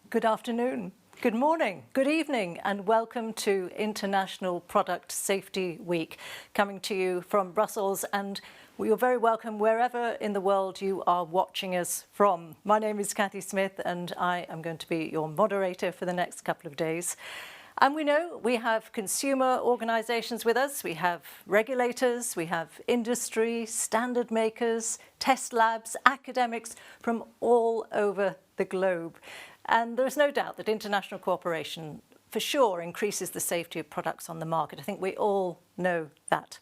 Good afternoon, good morning, good evening, and welcome to International Product Safety Week, coming to you from Brussels, and you're very welcome wherever in the world you are watching us from. My name is Cathy Smith, and I am going to be your moderator for the next couple of days. And we know we have consumer organisations with us, we have regulators, we have industry, standard makers, test labs, academics from all over the globe. And there's no doubt that international cooperation for sure increases the safety of products on the market. I think we all know that.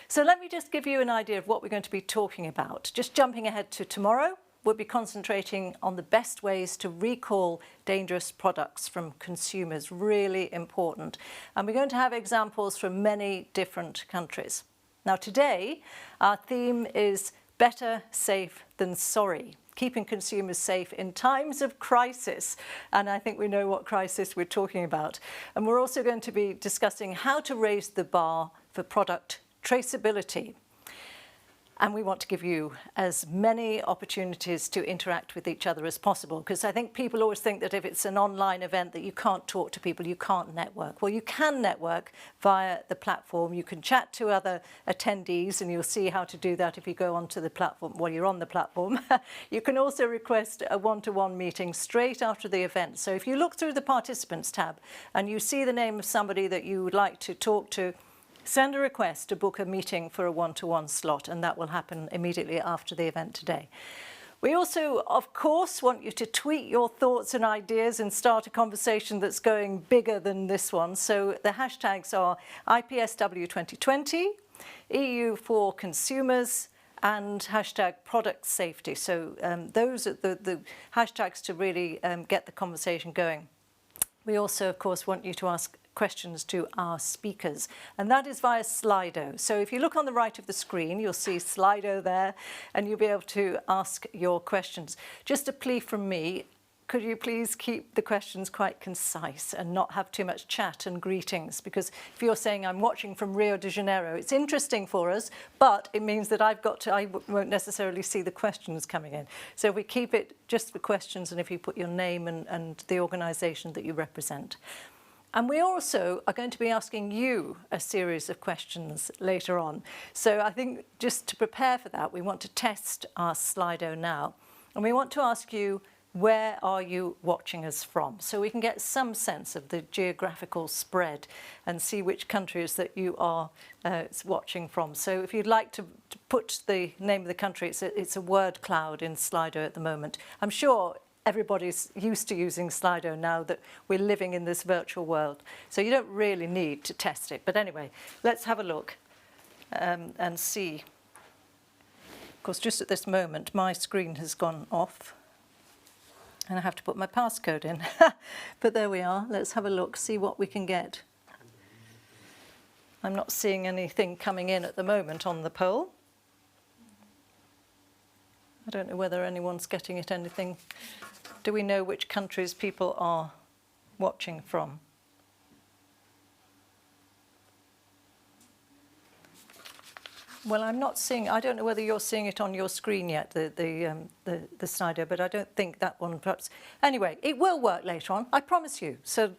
So let me just give you an idea of what we're going to be talking about. Just jumping ahead to tomorrow, we'll be concentrating on the best ways to recall dangerous products from consumers, really important. And we're going to have examples from many different countries. Now today, our theme is better safe than sorry. Keeping consumers safe in times of crisis. And I think we know what crisis we're talking about. And we're also going to be discussing how to raise the bar for product traceability. And we want to give you as many opportunities to interact with each other as possible, because I think people always think that if it's an online event that you can't talk to people, you can't network. Well, you can network via the platform. You can chat to other attendees, and you'll see how to do that if you go onto the platform while you're on the platform. You can also request a one-to-one meeting straight after the event. So if you look through the participants tab and you see the name of somebody that you would like to talk to, send a request to book a meeting for a one-to-one slot, and that will happen immediately after the event today. We also, of course, want you to tweet your thoughts and ideas and start a conversation that's going bigger than this one. So the hashtags are IPSW2020, EU for consumers, and hashtag product safety. So those are the hashtags to really get the conversation going. We also, of course, want you to ask questions to our speakers, and that is via Slido. So if you look on the right of the screen, you'll see Slido there, and you'll be able to ask your questions. Just a plea from me, could you please keep the questions quite concise and not have too much chat and greetings? Because if you're saying I'm watching from Rio de Janeiro, it's interesting for us, but it means that I won't necessarily see the questions coming in. So if we keep it just for questions, and if you put your name and the organisation that you represent. And we also are going to be asking you a series of questions later on. So I think just to prepare for that, we want to test our Slido now. And we want to ask you, where are you watching us from? So we can get some sense of the geographical spread and see which countries that you are watching from. So if you'd like to put the name of the country, it's a word cloud in Slido at the moment. I'm sure everybody's used to using Slido now that we're living in this virtual world. So you don't really need to test it. But anyway, let's have a look and see. Of course, just at this moment, my screen has gone off. And I have to put my passcode in. But there we are. Let's have a look, see what we can get. I'm not seeing anything coming in at the moment on the poll. I don't know whether anyone's getting it anything. Do we know which countries people are watching from? Well, I'm not seeing, I don't know whether you're seeing it on your screen yet, the Slido, but I don't think that one perhaps. Anyway, it will work later on, I promise you. So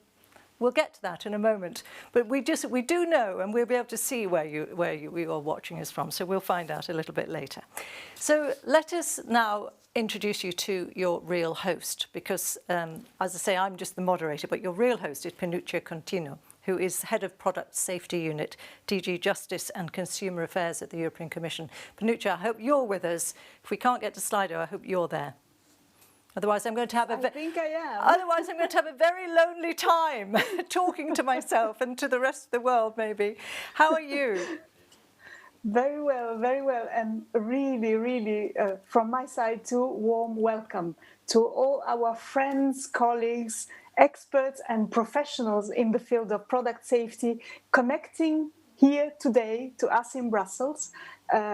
we'll get to that in a moment. But we do know, and we'll be able to see where you are watching us from. So we'll find out a little bit later. So let us now introduce you to your real host, because as I say, I'm just the moderator, but your real host is Pinuccia Contino, who is Head of Product Safety Unit, DG Justice and Consumer Affairs at the European Commission. Pinuccia, I hope you're with us. If we can't get to Slido, I hope you're there. Otherwise, I'm going to have I think I am. Otherwise, I'm going to have a very lonely time talking to myself and to the rest of the world, maybe. How are you? Very well, and really, really, from my side too, warm welcome to all our friends, colleagues, experts and professionals in the field of product safety connecting here today to us in Brussels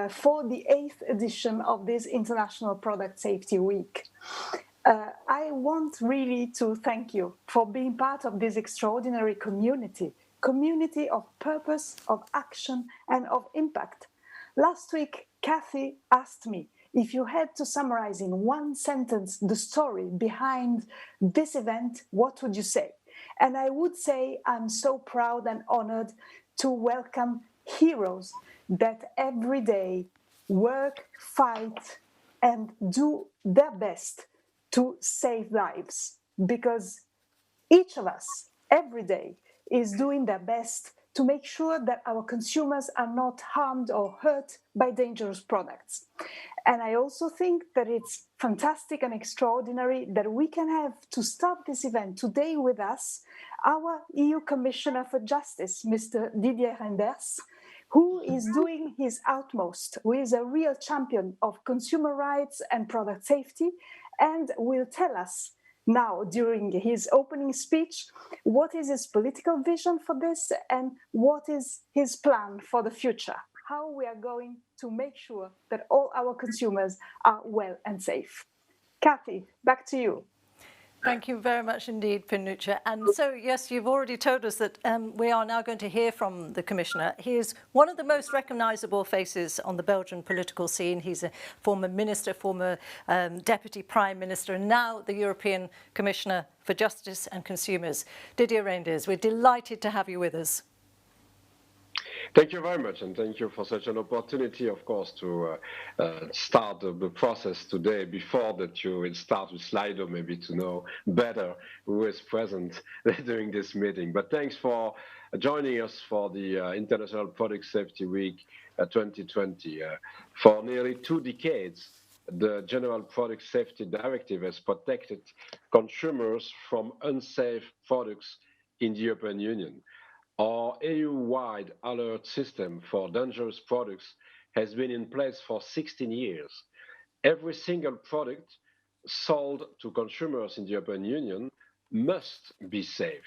for the 8th edition of this International Product Safety Week. I want really to thank you for being part of this extraordinary community of purpose, of action, and of impact. Last week, Kathy asked me if you had to summarize in one sentence the story behind this event, what would you say? And I would say I'm so proud and honored to welcome heroes that every day work, fight, and do their best to save lives, because each of us every day is doing their best to make sure that our consumers are not harmed or hurt by dangerous products. And I also think that it's fantastic and extraordinary that we can have, to start this event today with us, our EU Commissioner for Justice, Mr. Didier Reynders, who is doing his utmost, who is a real champion of consumer rights and product safety, and will tell us now during his opening speech what is his political vision for this and what is his plan for the future, how we are going to make sure that all our consumers are well and safe. Kathy, back to you. Thank you very much indeed, Pinuccia. And so, yes, you've already told us that we are now going to hear from the Commissioner. He is one of the most recognisable faces on the Belgian political scene. He's a former minister, former deputy prime minister, and now the European Commissioner for Justice and Consumers. Didier Reynders, we're delighted to have you with us. Thank you very much, and thank you for such an opportunity, of course, to start the process today. Before that you will start with Slido, maybe to know better who is present during this meeting. But thanks for joining us for the International Product Safety Week 2020. For nearly 2 decades, the General Product Safety Directive has protected consumers from unsafe products in the European Union. Our EU-wide alert system for dangerous products has been in place for 16 years. Every single product sold to consumers in the European Union must be safe.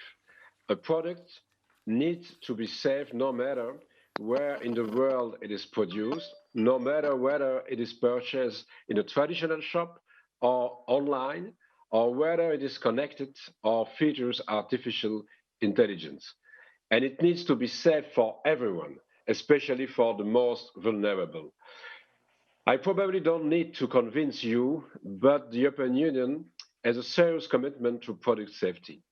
A product needs to be safe no matter where in the world it is produced, no matter whether it is purchased in a traditional shop or online, or whether it is connected or features artificial intelligence. And it needs to be safe for everyone, especially for the most vulnerable. I probably don't need to convince you, but the European Union has a serious commitment to product safety.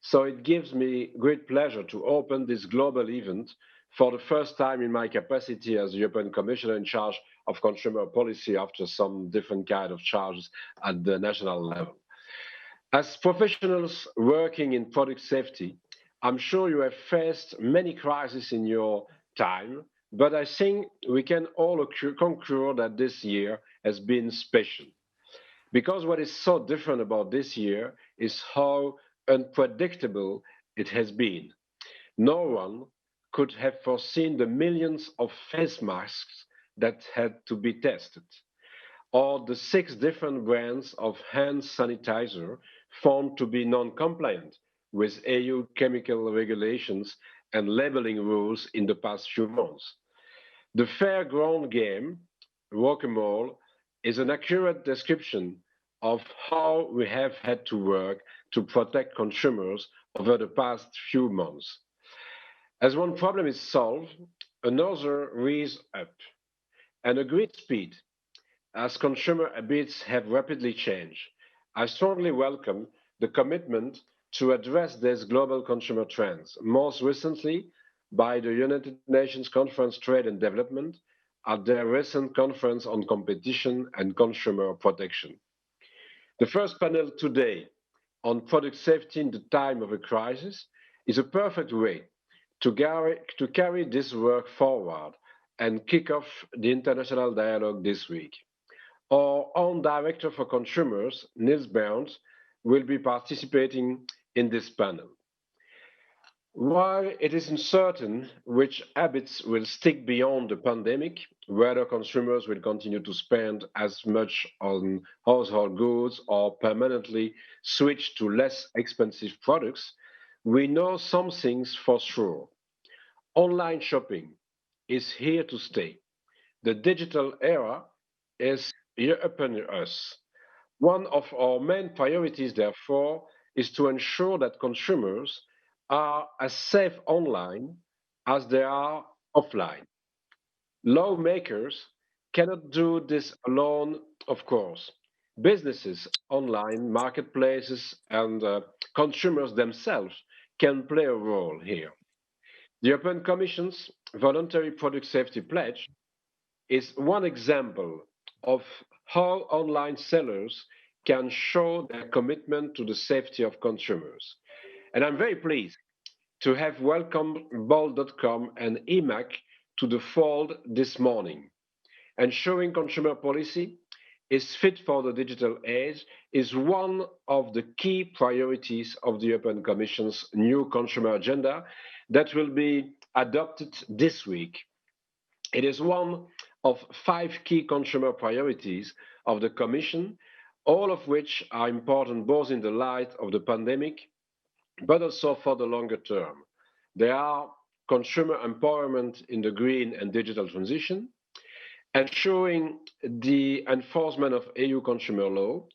So it gives me great pleasure to open this global event for the first time in my capacity as European Commissioner in charge of consumer policy after some different kind of charges at the national level. As professionals working in product safety, I'm sure you have faced many crises in your time, but I think we can all concur that this year has been special. Because what is so different about this year is how unpredictable it has been. No one could have foreseen the millions of face masks that had to be tested, or the 6 different brands of hand sanitizer found to be non-compliant with EU chemical regulations and labeling rules in the past few months. The fair-ground game, Whack-A-Mole, is an accurate description of how we have had to work to protect consumers over the past few months. As one problem is solved, another rears up, and a great speed, as consumer habits have rapidly changed. I strongly welcome the commitment to address these global consumer trends, most recently by the United Nations Conference Trade and Development at their recent conference on competition and consumer protection. The first panel today on product safety in the time of a crisis is a perfect way to carry this work forward and kick off the international dialogue this week. Our own Director for Consumers, Niels Berends, will be participating in this panel. While it is uncertain which habits will stick beyond the pandemic, whether consumers will continue to spend as much on household goods or permanently switch to less expensive products, we know some things for sure. Online shopping is here to stay. The digital era is here upon us. One of our main priorities, therefore, is to ensure that consumers are as safe online as they are offline. Lawmakers cannot do this alone, of course. Businesses, online marketplaces, and consumers themselves can play a role here. The European Commission's voluntary product safety pledge is one example of how online sellers can show their commitment to the safety of consumers. And I'm very pleased to have welcomed Bol.com and EMAC to the fold this morning. Ensuring consumer policy is fit for the digital age is one of the key priorities of the European Commission's new consumer agenda that will be adopted this week. It is one of 5 key consumer priorities of the Commission, all of which are important both in the light of the pandemic but also for the longer term. They are consumer empowerment in the green and digital transition, ensuring the enforcement of EU consumer law,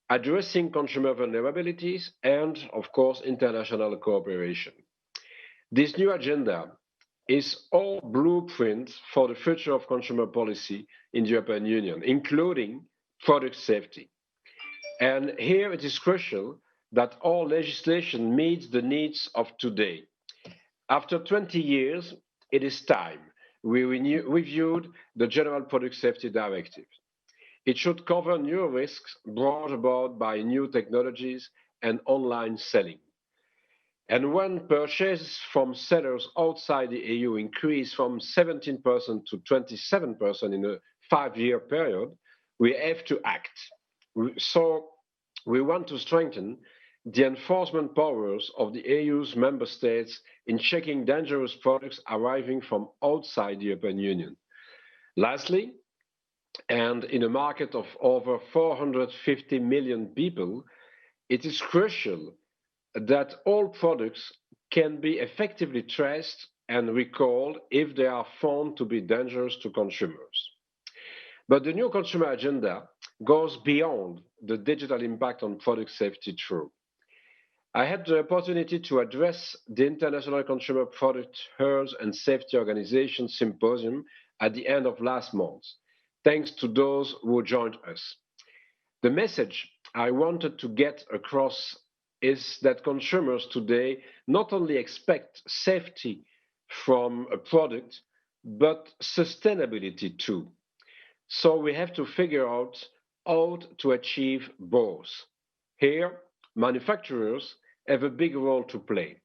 addressing consumer vulnerabilities, and, of course, international cooperation. This new agenda is our blueprint for the future of consumer policy in the European Union, including product safety. And here it is crucial that all legislation meets the needs of today. After 20 years, it is time we reviewed the General Product Safety Directive. It should cover new risks brought about by new technologies and online selling. And when purchases from sellers outside the EU increase from 17% to 27% in a 5 year period, we have to act. So we want to strengthen the enforcement powers of the EU's member states in checking dangerous products arriving from outside the European Union. Lastly, and in a market of over 450 million people, it is crucial that all products can be effectively traced and recalled if they are found to be dangerous to consumers. But the new consumer agenda goes beyond the digital impact on product safety too. I had the opportunity to address the International Consumer Product Health and Safety Organization Symposium at the end of last month, thanks to those who joined us. The message I wanted to get across is that consumers today not only expect safety from a product, but sustainability too. So we have to figure out how to achieve both. Here, manufacturers have a big role to play.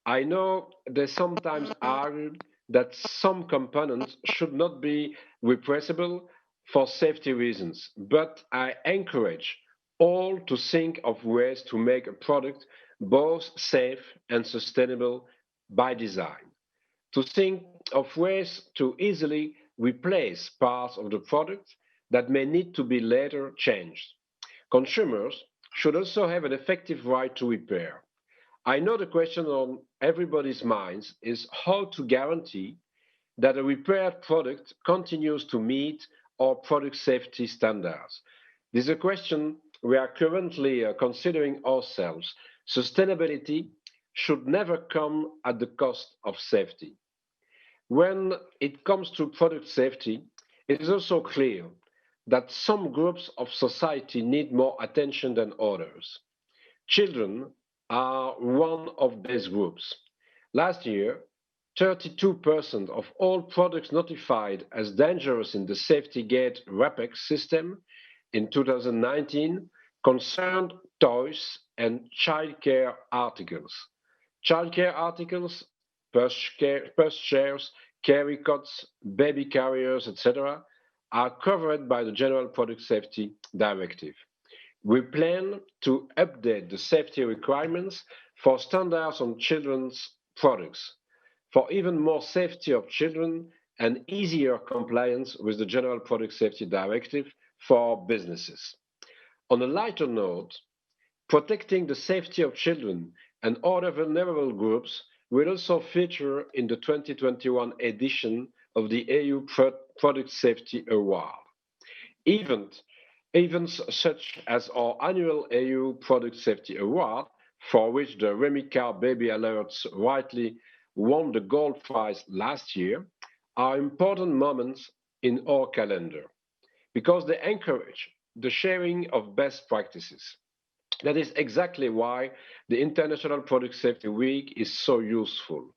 I know they sometimes argue that some components should not be repressible for safety reasons, but I encourage all to think of ways to make a product both safe and sustainable by design, to think of ways to easily replace parts of the product that may need to be later changed. Consumers should also have an effective right to repair. I know the question on everybody's minds is how to guarantee that a repaired product continues to meet our product safety standards. This is a question we are currently considering ourselves. Sustainability should never come at the cost of safety. When it comes to product safety, it is also clear that some groups of society need more attention than others. Children are one of these groups. Last year, 32% of all products notified as dangerous in the SafetyGate RAPEX system in 2019 concerned toys and childcare articles. Childcare articles, purse chairs, carry cots, baby carriers, etc., are covered by the General Product Safety Directive. We plan to update the safety requirements for standards on children's products, for even more safety of children and easier compliance with the General Product Safety Directive for businesses. On a lighter note, protecting the safety of children and other vulnerable groups will also feature in the 2021 edition of the EU Product Safety Award. Events such as our annual EU Product Safety Award, for which the Remy Car Baby Alerts rightly won the gold prize last year, are important moments in our calendar because they encourage the sharing of best practices. That is exactly why the International Product Safety Week is so useful,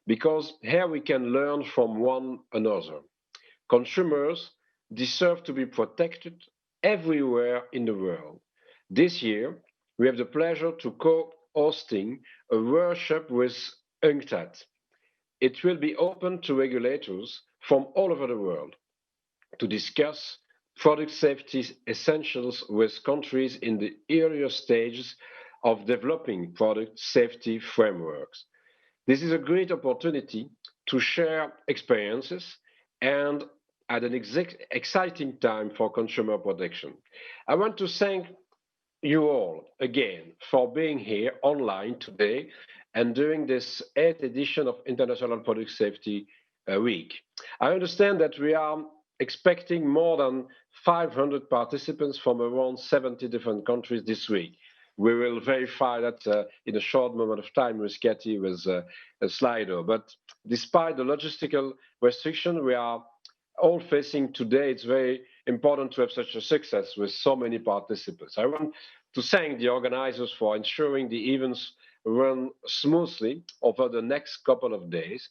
because here we can learn from one another. Consumers deserve to be protected everywhere in the world. This year, we have the pleasure to co-hosting a workshop with UNCTAD. It will be open to regulators from all over the world to discuss product safety essentials with countries in the earlier stages of developing product safety frameworks. This is a great opportunity to share experiences and at an exciting time for consumer protection. I want to thank you all again for being here online today and during this 8th edition of International Product Safety Week. I understand that we are expecting more than 500 participants from around 70 different countries this week. We will verify that in a short moment of time with Katie with a Slido. But despite the logistical restriction we are all facing today, it's very important to have such a success with so many participants. I want to thank the organizers for ensuring the events run smoothly over the next couple of days.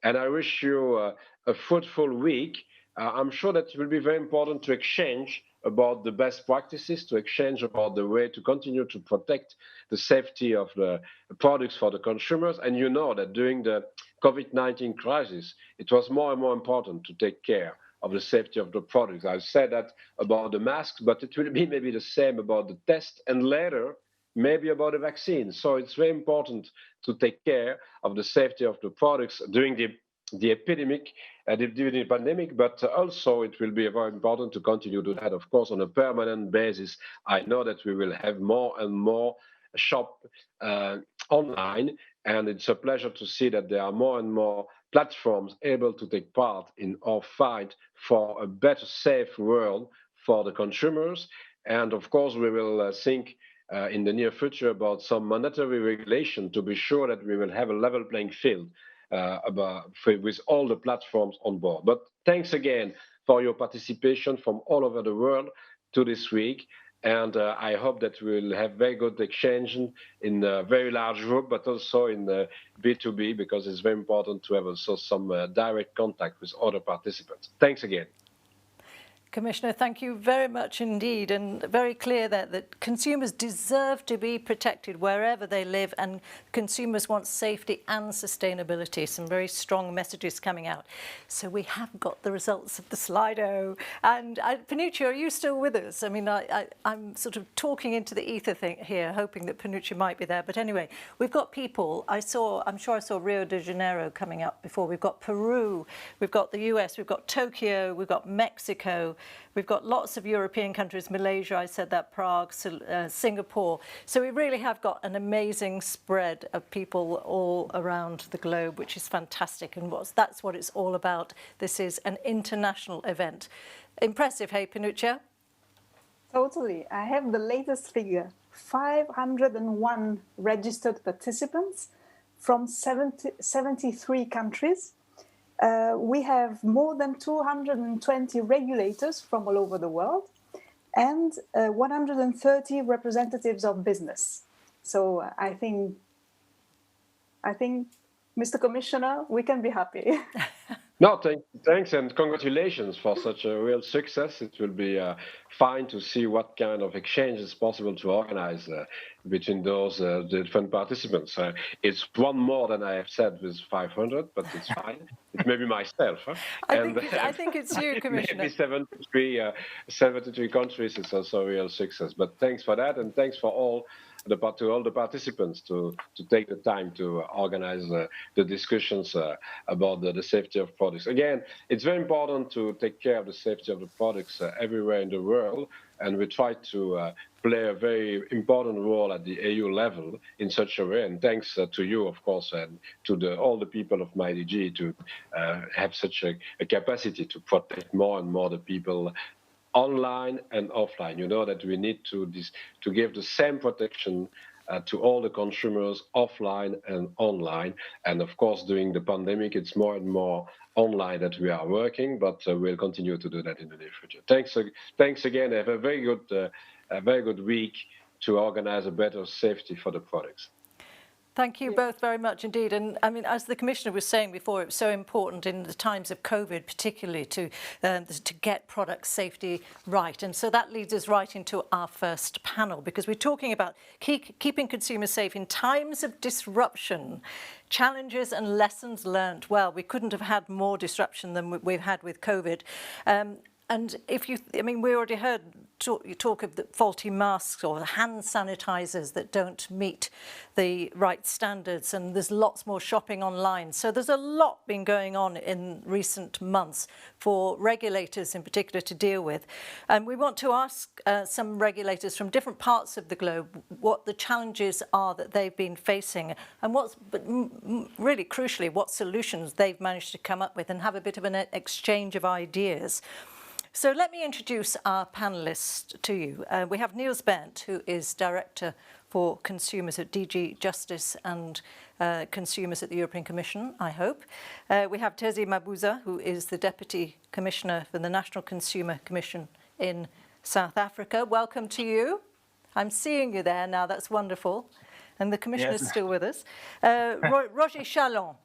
And I wish you a fruitful week. I'm sure that it will be very important to exchange about the best practices, to exchange about the way to continue to protect the safety of the products for the consumers. And you know that during the COVID-19 crisis, it was more and more important to take care of the safety of the products. I've said that about the masks, but it will be maybe the same about the test and later maybe about the vaccine. So it's very important to take care of the safety of the products during the epidemic, during the pandemic, but also it will be very important to continue to do that, of course, on a permanent basis. I know that we will have more and more shop online, and it's a pleasure to see that there are more and more platforms able to take part in our fight for a better, safe world for the consumers. And of course, we will think in the near future about some mandatory regulation to be sure that we will have a level playing field with all the platforms on board. But thanks again for your participation from all over the world to this week. And I hope that we'll have very good exchange in a very large group, but also in B2B, because it's very important to have also some direct contact with other participants. Thanks again. Commissioner, thank you very much indeed, and very clear that consumers deserve to be protected wherever they live, and consumers want safety and sustainability. Some very strong messages coming out. So we have got the results of the Slido. And Panuccia, are you still with us? I mean, I'm sort of talking into the ether thing here, hoping that Panuccia might be there. But anyway, we've got people. I'm sure I saw Rio de Janeiro coming up before. We've got Peru, we've got the US, we've got Tokyo, we've got Mexico. We've got lots of European countries, Malaysia, I said that, Prague, Singapore. So we really have got an amazing spread of people all around the globe, which is fantastic. And that's what it's all about. This is an international event. Impressive, hey, Panuccia? Totally. I have the latest figure. 501 registered participants from 73 countries. We have more than 220 regulators from all over the world and 130 representatives of business. So I think, Mr. Commissioner, we can be happy. No, thanks and congratulations for such a real success. It will be fine to see what kind of exchange is possible to organize between those different participants. It's one more than I have said with 500, but it's fine. It may be myself. Huh? I think it's you, Commissioner. Maybe 73 countries is also a real success. But thanks for that, and thanks for all to all the participants to take the time to organize the discussions about the safety of products. Again, it's very important to take care of the safety of the products everywhere in the world, and we try to play a very important role at the AU level in such a way. And thanks to you, of course, and to all the people of MyDG to have such a capacity to protect more and more the people online and offline. You know that we need to give the same protection to all the consumers offline and online. And of course, during the pandemic, it's more and more online that we are working, but we'll continue to do that in the near future. Thanks again. Have a very good week to organize a better safety for the products. Thank you both very much indeed. And I mean, as the Commissioner was saying before, it's so important in the times of COVID, particularly to get product safety right. And so that leads us right into our first panel, because we're talking about keeping consumers safe in times of disruption, challenges and lessons learned. Well, we couldn't have had more disruption than we've had with COVID. And we already heard you talk of the faulty masks or hand sanitizers that don't meet the right standards, and there's lots more shopping online. So there's a lot been going on in recent months for regulators in particular to deal with. And we want to ask some regulators from different parts of the globe what the challenges are that they've been facing, and really crucially, what solutions they've managed to come up with, and have a bit of an exchange of ideas. So let me introduce our panellists to you. We have Niels Berndt, who is Director for Consumers at DG Justice and Consumers at the European Commission, I hope. We have Tezi Mabuza, who is the Deputy Commissioner for the National Consumer Commission in South Africa. Welcome to you. I'm seeing you there now, that's wonderful. And the Commissioner is still with us. Roger Chalon,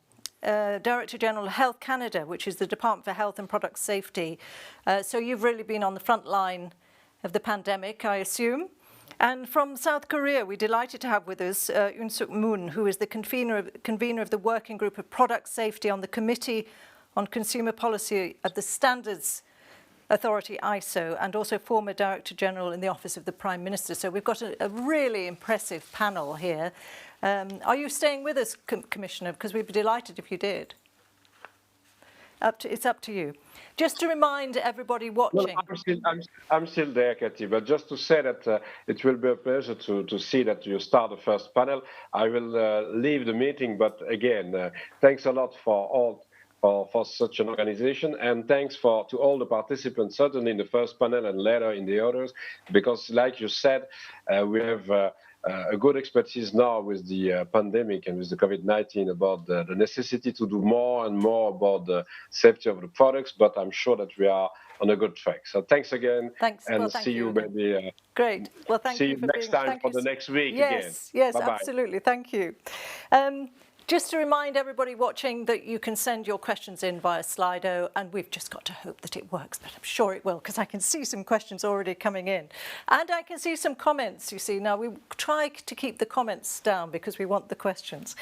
Director General Health Canada, which is the Department for Health and Product Safety. So you've really been on the front line of the pandemic, I assume. And from South Korea, we're delighted to have with us Yoon Suk Moon, who is the convener of the Working Group of Product Safety on the Committee on Consumer Policy of the Standards Authority, ISO, and also former Director General in the Office of the Prime Minister. So we've got a really impressive panel here. Are you staying with us, Commissioner? Because we'd be delighted if you did. It's up to you. Just to remind everybody watching. Well, I'm still there, Katie, but just to say that it will be a pleasure to see that you start the first panel. I will leave the meeting, but again, thanks a lot for such an organization, and thanks to all the participants, certainly in the first panel and later in the others, because like you said, we have a good expertise now with the pandemic and with the COVID-19 about the necessity to do more and more about the safety of the products, but I'm sure that we are on a good track. So thanks again. Thanks. And well, thank see you maybe. Great. Well, thank you for next time for the next week again. Yes, Bye-bye. absolutely. Thank you. Just to remind everybody watching that you can send your questions in via Slido, and we've just got to hope that it works, but I'm sure it will, because I can see some questions already coming in. And I can see some comments, you see. Now, we try to keep the comments down because we want the questions.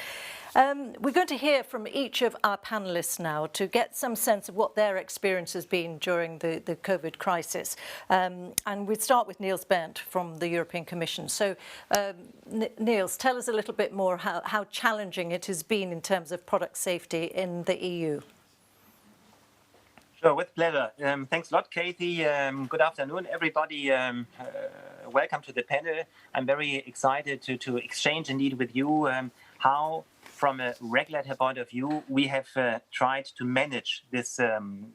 We're going to hear from each of our panellists now to get some sense of what their experience has been during the COVID crisis. And we'd start with Niels Berndt from the European Commission. So, Niels, tell us a little bit more how challenging it has been in terms of product safety in the EU. Sure, with pleasure. Thanks a lot, Katie. Good afternoon, everybody. Welcome to the panel. I'm very excited to exchange indeed with you how, from a regulatory point of view, we have tried to manage this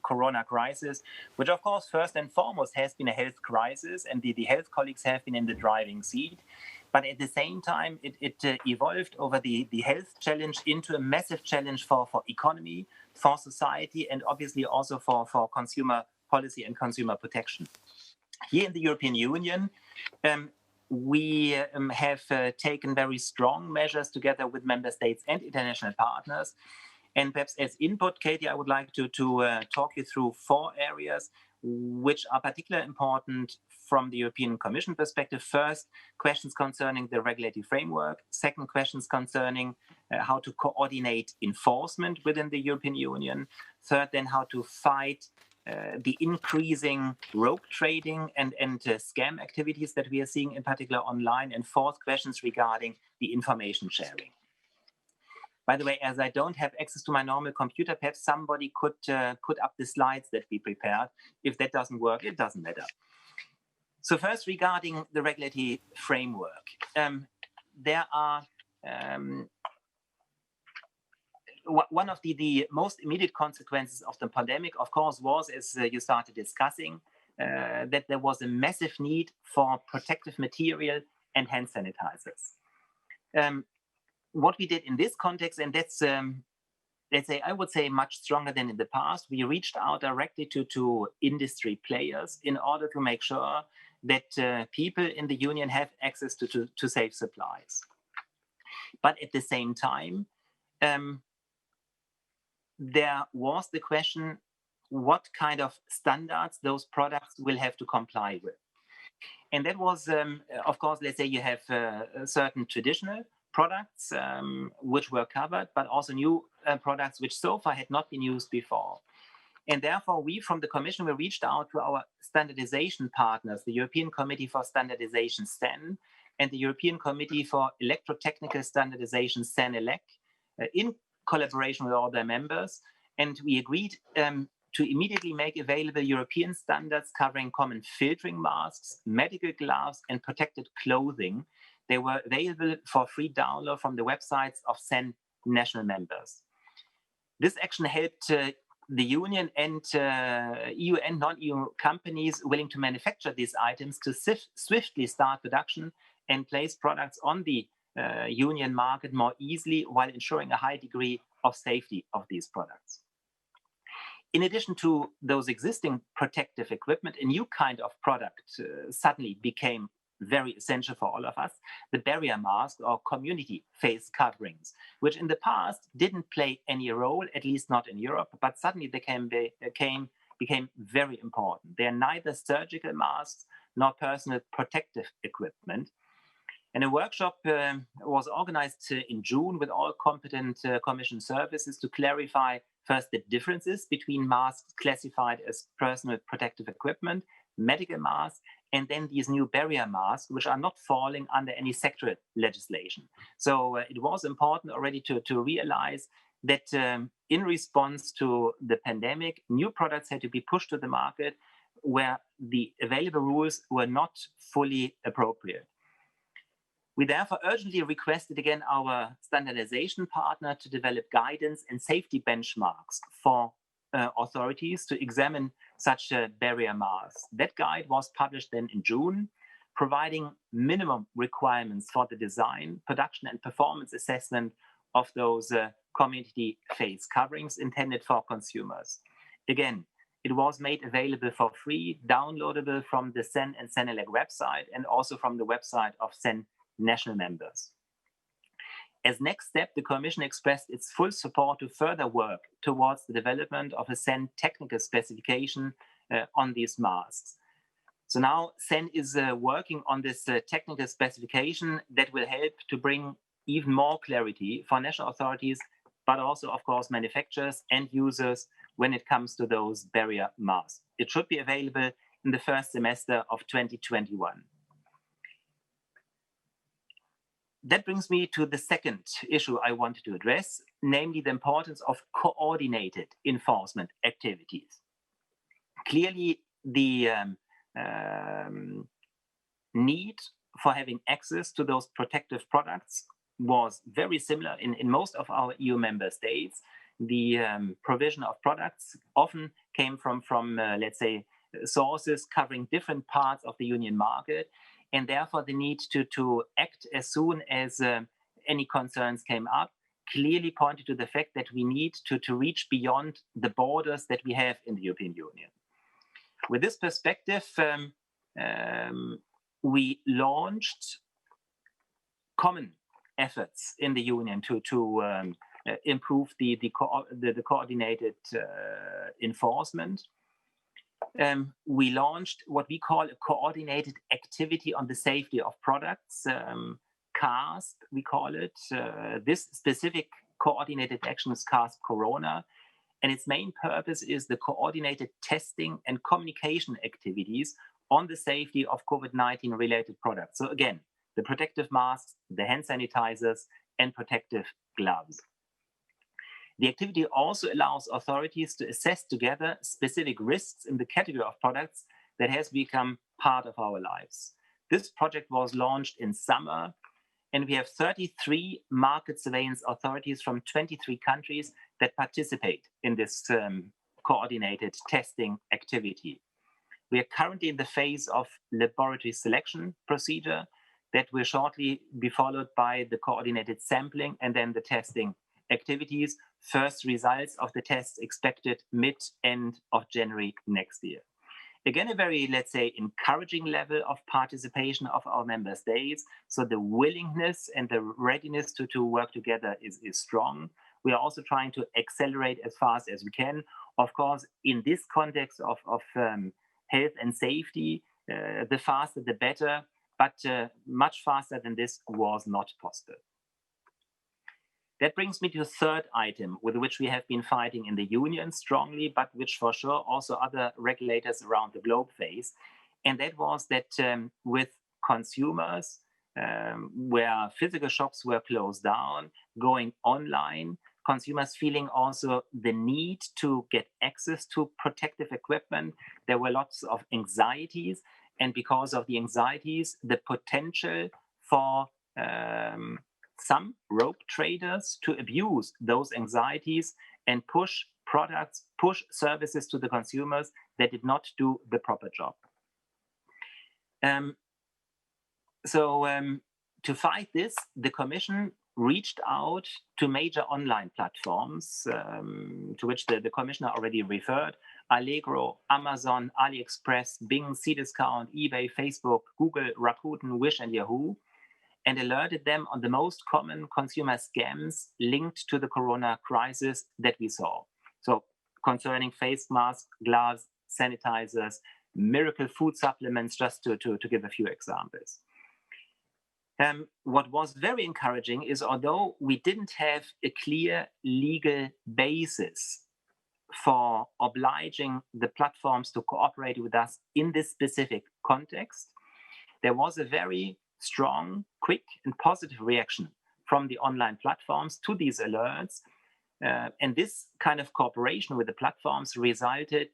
corona crisis, which of course, first and foremost, has been a health crisis, and the health colleagues have been in the driving seat. But at the same time, it evolved over the health challenge into a massive challenge for economy, for society, and obviously also for consumer policy and consumer protection. Here in the European Union, we have taken very strong measures together with member states and international partners. And perhaps as input, Katie, I would like to talk you through 4 areas which are particularly important from the European Commission perspective. First, questions concerning the regulatory framework. Second, questions concerning how to coordinate enforcement within the European Union. Third, then how to fight the increasing rogue trading and scam activities that we are seeing in particular online, and fourth, questions regarding the information sharing. By the way, as I don't have access to my normal computer, perhaps somebody could put up the slides that we prepared. If that doesn't work, it doesn't matter. So first, regarding the regulatory framework, there are one of the most immediate consequences of the pandemic, of course, was, as you started discussing, that there was a massive need for protective material and hand sanitizers. What we did in this context, and that's, let's say, I would say much stronger than in the past, we reached out directly to industry players in order to make sure that people in the union have access to safe supplies. But at the same time, there was the question what kind of standards those products will have to comply with. And that was, of course, let's say you have certain traditional products which were covered, but also new products which so far had not been used before. And therefore, we from the Commission, we reached out to our standardization partners, the European Committee for Standardization, STAN, and the European Committee for Electrotechnical Standardization, SEN-ELEC, in collaboration with all their members. And we agreed to immediately make available European standards covering common filtering masks, medical gloves, and protected clothing. They were available for free download from the websites of SEN national members. This action helped the union and EU and non-EU companies willing to manufacture these items to swiftly start production and place products on the union market more easily while ensuring a high degree of safety of these products. In addition to those existing protective equipment, a new kind of product suddenly became very essential for all of us, the barrier mask or community face coverings, which in the past didn't play any role, at least not in Europe, but suddenly they became very important. They are neither surgical masks nor personal protective equipment. And a workshop was organized in June with all competent Commission services to clarify first the differences between masks classified as personal protective equipment, medical masks, and then these new barrier masks, which are not falling under any sectoral legislation. So it was important already to realize that in response to the pandemic, new products had to be pushed to the market where the available rules were not fully appropriate. We therefore urgently requested again our standardization partner to develop guidance and safety benchmarks for authorities to examine such barrier masks. That guide was published then in June, providing minimum requirements for the design, production, and performance assessment of those community face coverings intended for consumers. Again, it was made available for free, downloadable from the SEN and SEN-ELEC website, and also from the website of SEN national members. As next step, the Commission expressed its full support to further work towards the development of a SEN technical specification on these masks. So now SEN is working on this technical specification that will help to bring even more clarity for national authorities, but also, of course, manufacturers and users when it comes to those barrier masks. It should be available in the first semester of 2021. That brings me to the second issue I wanted to address, namely the importance of coordinated enforcement activities. Clearly, the need for having access to those protective products was very similar in most of our EU member states. The provision of products often came from let's say, sources covering different parts of the union market, and therefore the need to act as soon as any concerns came up clearly pointed to the fact that we need to reach beyond the borders that we have in the European Union. With this perspective, we launched common efforts in the Union to improve the coordinated enforcement. We launched what we call a coordinated activity on the safety of products, CASP, we call it. This specific coordinated action is CASP Corona. And its main purpose is the coordinated testing and communication activities on the safety of COVID-19 related products. So again, the protective masks, the hand sanitizers, and protective gloves. The activity also allows authorities to assess together specific risks in the category of products that has become part of our lives. This project was launched in summer, and we have 33 market surveillance authorities from 23 countries that participate in this coordinated testing activity. We are currently in the phase of laboratory selection procedure that will shortly be followed by the coordinated sampling and then the testing activities. First results of the tests expected mid-end of January next year. Again, a very, let's say, encouraging level of participation of our member states. So the willingness and the readiness to work together is strong. We are also trying to accelerate as fast as we can. Of course, in this context of health and safety, the faster the better, but much faster than this was not possible. That brings me to a third item with which we have been fighting in the Union strongly, but which for sure also other regulators around the globe face. And that was that with consumers, where physical shops were closed down, going online, consumers feeling also the need to get access to protective equipment, there were lots of anxieties. And because of the anxieties, the potential for some rogue traders to abuse those anxieties and push products, push services to the consumers that did not do the proper job. To fight this, the Commission reached out to major online platforms to which the Commissioner already referred: Allegro, Amazon, AliExpress, Bing, Cdiscount, eBay, Facebook, Google, Rakuten, Wish, and Yahoo, and alerted them on the most common consumer scams linked to the corona crisis that we saw. So concerning face masks, gloves, sanitizers, miracle food supplements, just to give a few examples. What was very encouraging is, although we didn't have a clear legal basis for obliging the platforms to cooperate with us in this specific context, there was a very strong, quick, and positive reaction from the online platforms to these alerts. And this kind of cooperation with the platforms resulted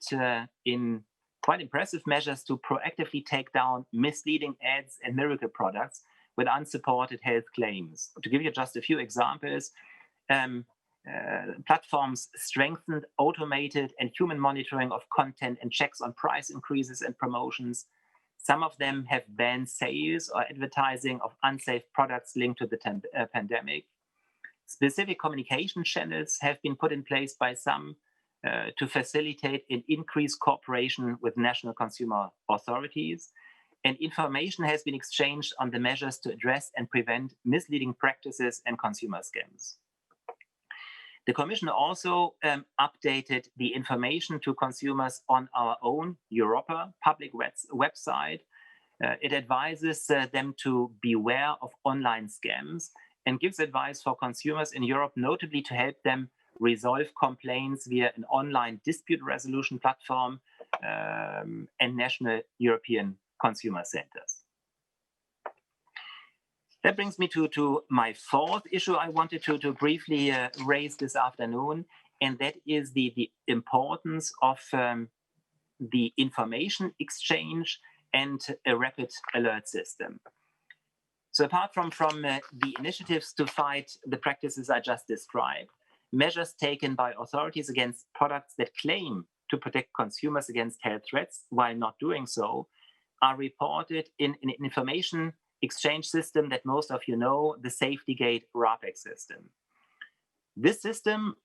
in quite impressive measures to proactively take down misleading ads and miracle products with unsupported health claims. To give you just a few examples, platforms strengthened automated and human monitoring of content and checks on price increases and promotions. Some of them have banned sales or advertising of unsafe products linked to the pandemic. Specific communication channels have been put in place by some to facilitate an increased cooperation with national consumer authorities. And information has been exchanged on the measures to address and prevent misleading practices and consumer scams. The Commission also updated the information to consumers on our own Europa public website. It advises them to beware of online scams and gives advice for consumers in Europe, notably to help them resolve complaints via an online dispute resolution platform and national European consumer centers. That brings me to my fourth issue I wanted to briefly raise this afternoon, and that is the importance of the information exchange and a rapid alert system. So apart from the initiatives to fight the practices I just described, measures taken by authorities against products that claim to protect consumers against health threats while not doing so are reported in an information exchange system that most of you know, the SafetyGate RAPEX system. This system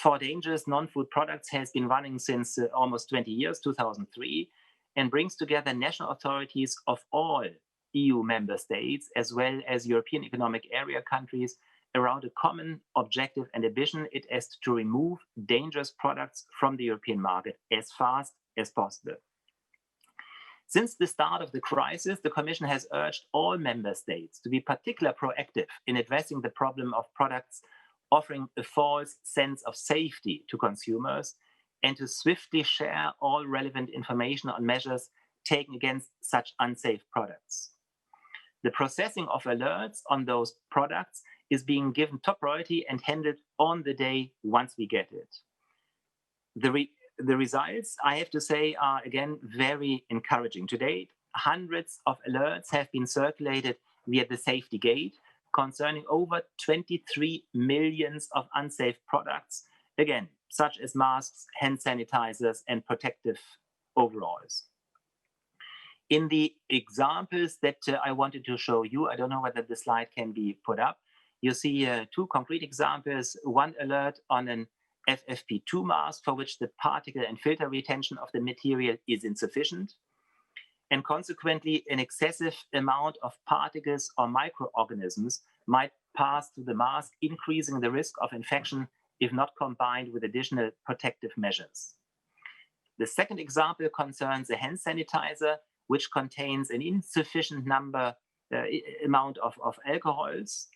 for dangerous non-food products has been running since almost 20 years, 2003, and brings together national authorities of all EU member states, as well as European Economic Area countries, around a common objective and ambition. It is to remove dangerous products from the European market as fast as possible. Since the start of the crisis, the Commission has urged all member states to be particularly proactive in addressing the problem of products offering a false sense of safety to consumers, and to swiftly share all relevant information on measures taken against such unsafe products. The processing of alerts on those products is being given top priority and handled on the day once we get it. The results, I have to say, are again very encouraging. To date, hundreds of alerts have been circulated via the Safety Gate concerning over 23 million of unsafe products, again, such as masks, hand sanitizers, and protective overalls. In the examples that I wanted to show you, I don't know whether the slide can be put up, you see two concrete examples, one alert on an FFP2 mask for which the particle and filter retention of the material is insufficient, and consequently an excessive amount of particles or microorganisms might pass through the mask, increasing the risk of infection if not combined with additional protective measures. The second example concerns a hand sanitizer, which contains an insufficient amount of alcohols,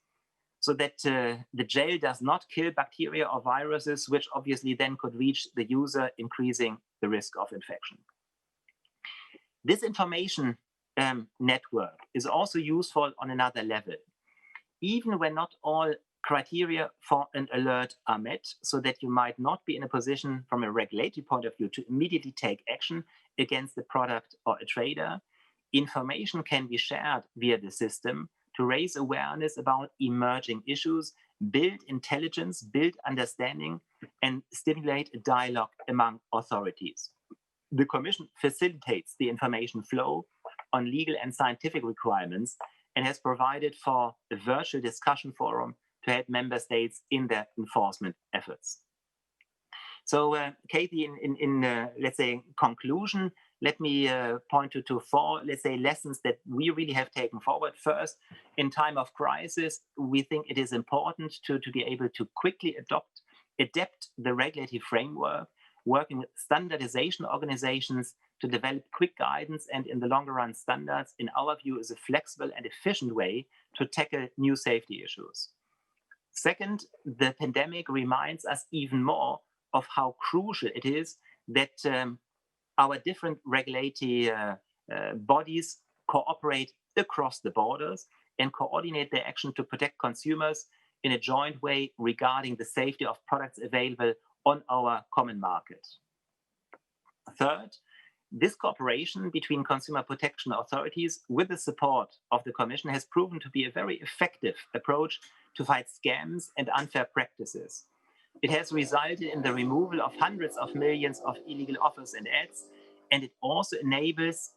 so that the gel does not kill bacteria or viruses, which obviously then could reach the user, increasing the risk of infection. This information network is also useful on another level. Even when not all criteria for an alert are met, so that you might not be in a position from a regulatory point of view to immediately take action against the product or a trader, information can be shared via the system to raise awareness about emerging issues, build intelligence, build understanding, and stimulate a dialogue among authorities. The Commission facilitates the information flow on legal and scientific requirements and has provided for a virtual discussion forum to help member states in their enforcement efforts. So, Katie, in let's say, conclusion, let me point to four, let's say, lessons that we really have taken forward. First, in time of crisis, we think it is important to be able to quickly adapt the regulatory framework, working with standardization organizations to develop quick guidance and, in the longer run, standards, in our view, is a flexible and efficient way to tackle new safety issues. Second, the pandemic reminds us even more of how crucial it is that our different regulatory bodies cooperate across the borders and coordinate their action to protect consumers in a joint way regarding the safety of products available on our common market. Third, this cooperation between consumer protection authorities with the support of the Commission has proven to be a very effective approach to fight scams and unfair practices. It has resulted in the removal of hundreds of millions of illegal offers and ads, and it also enables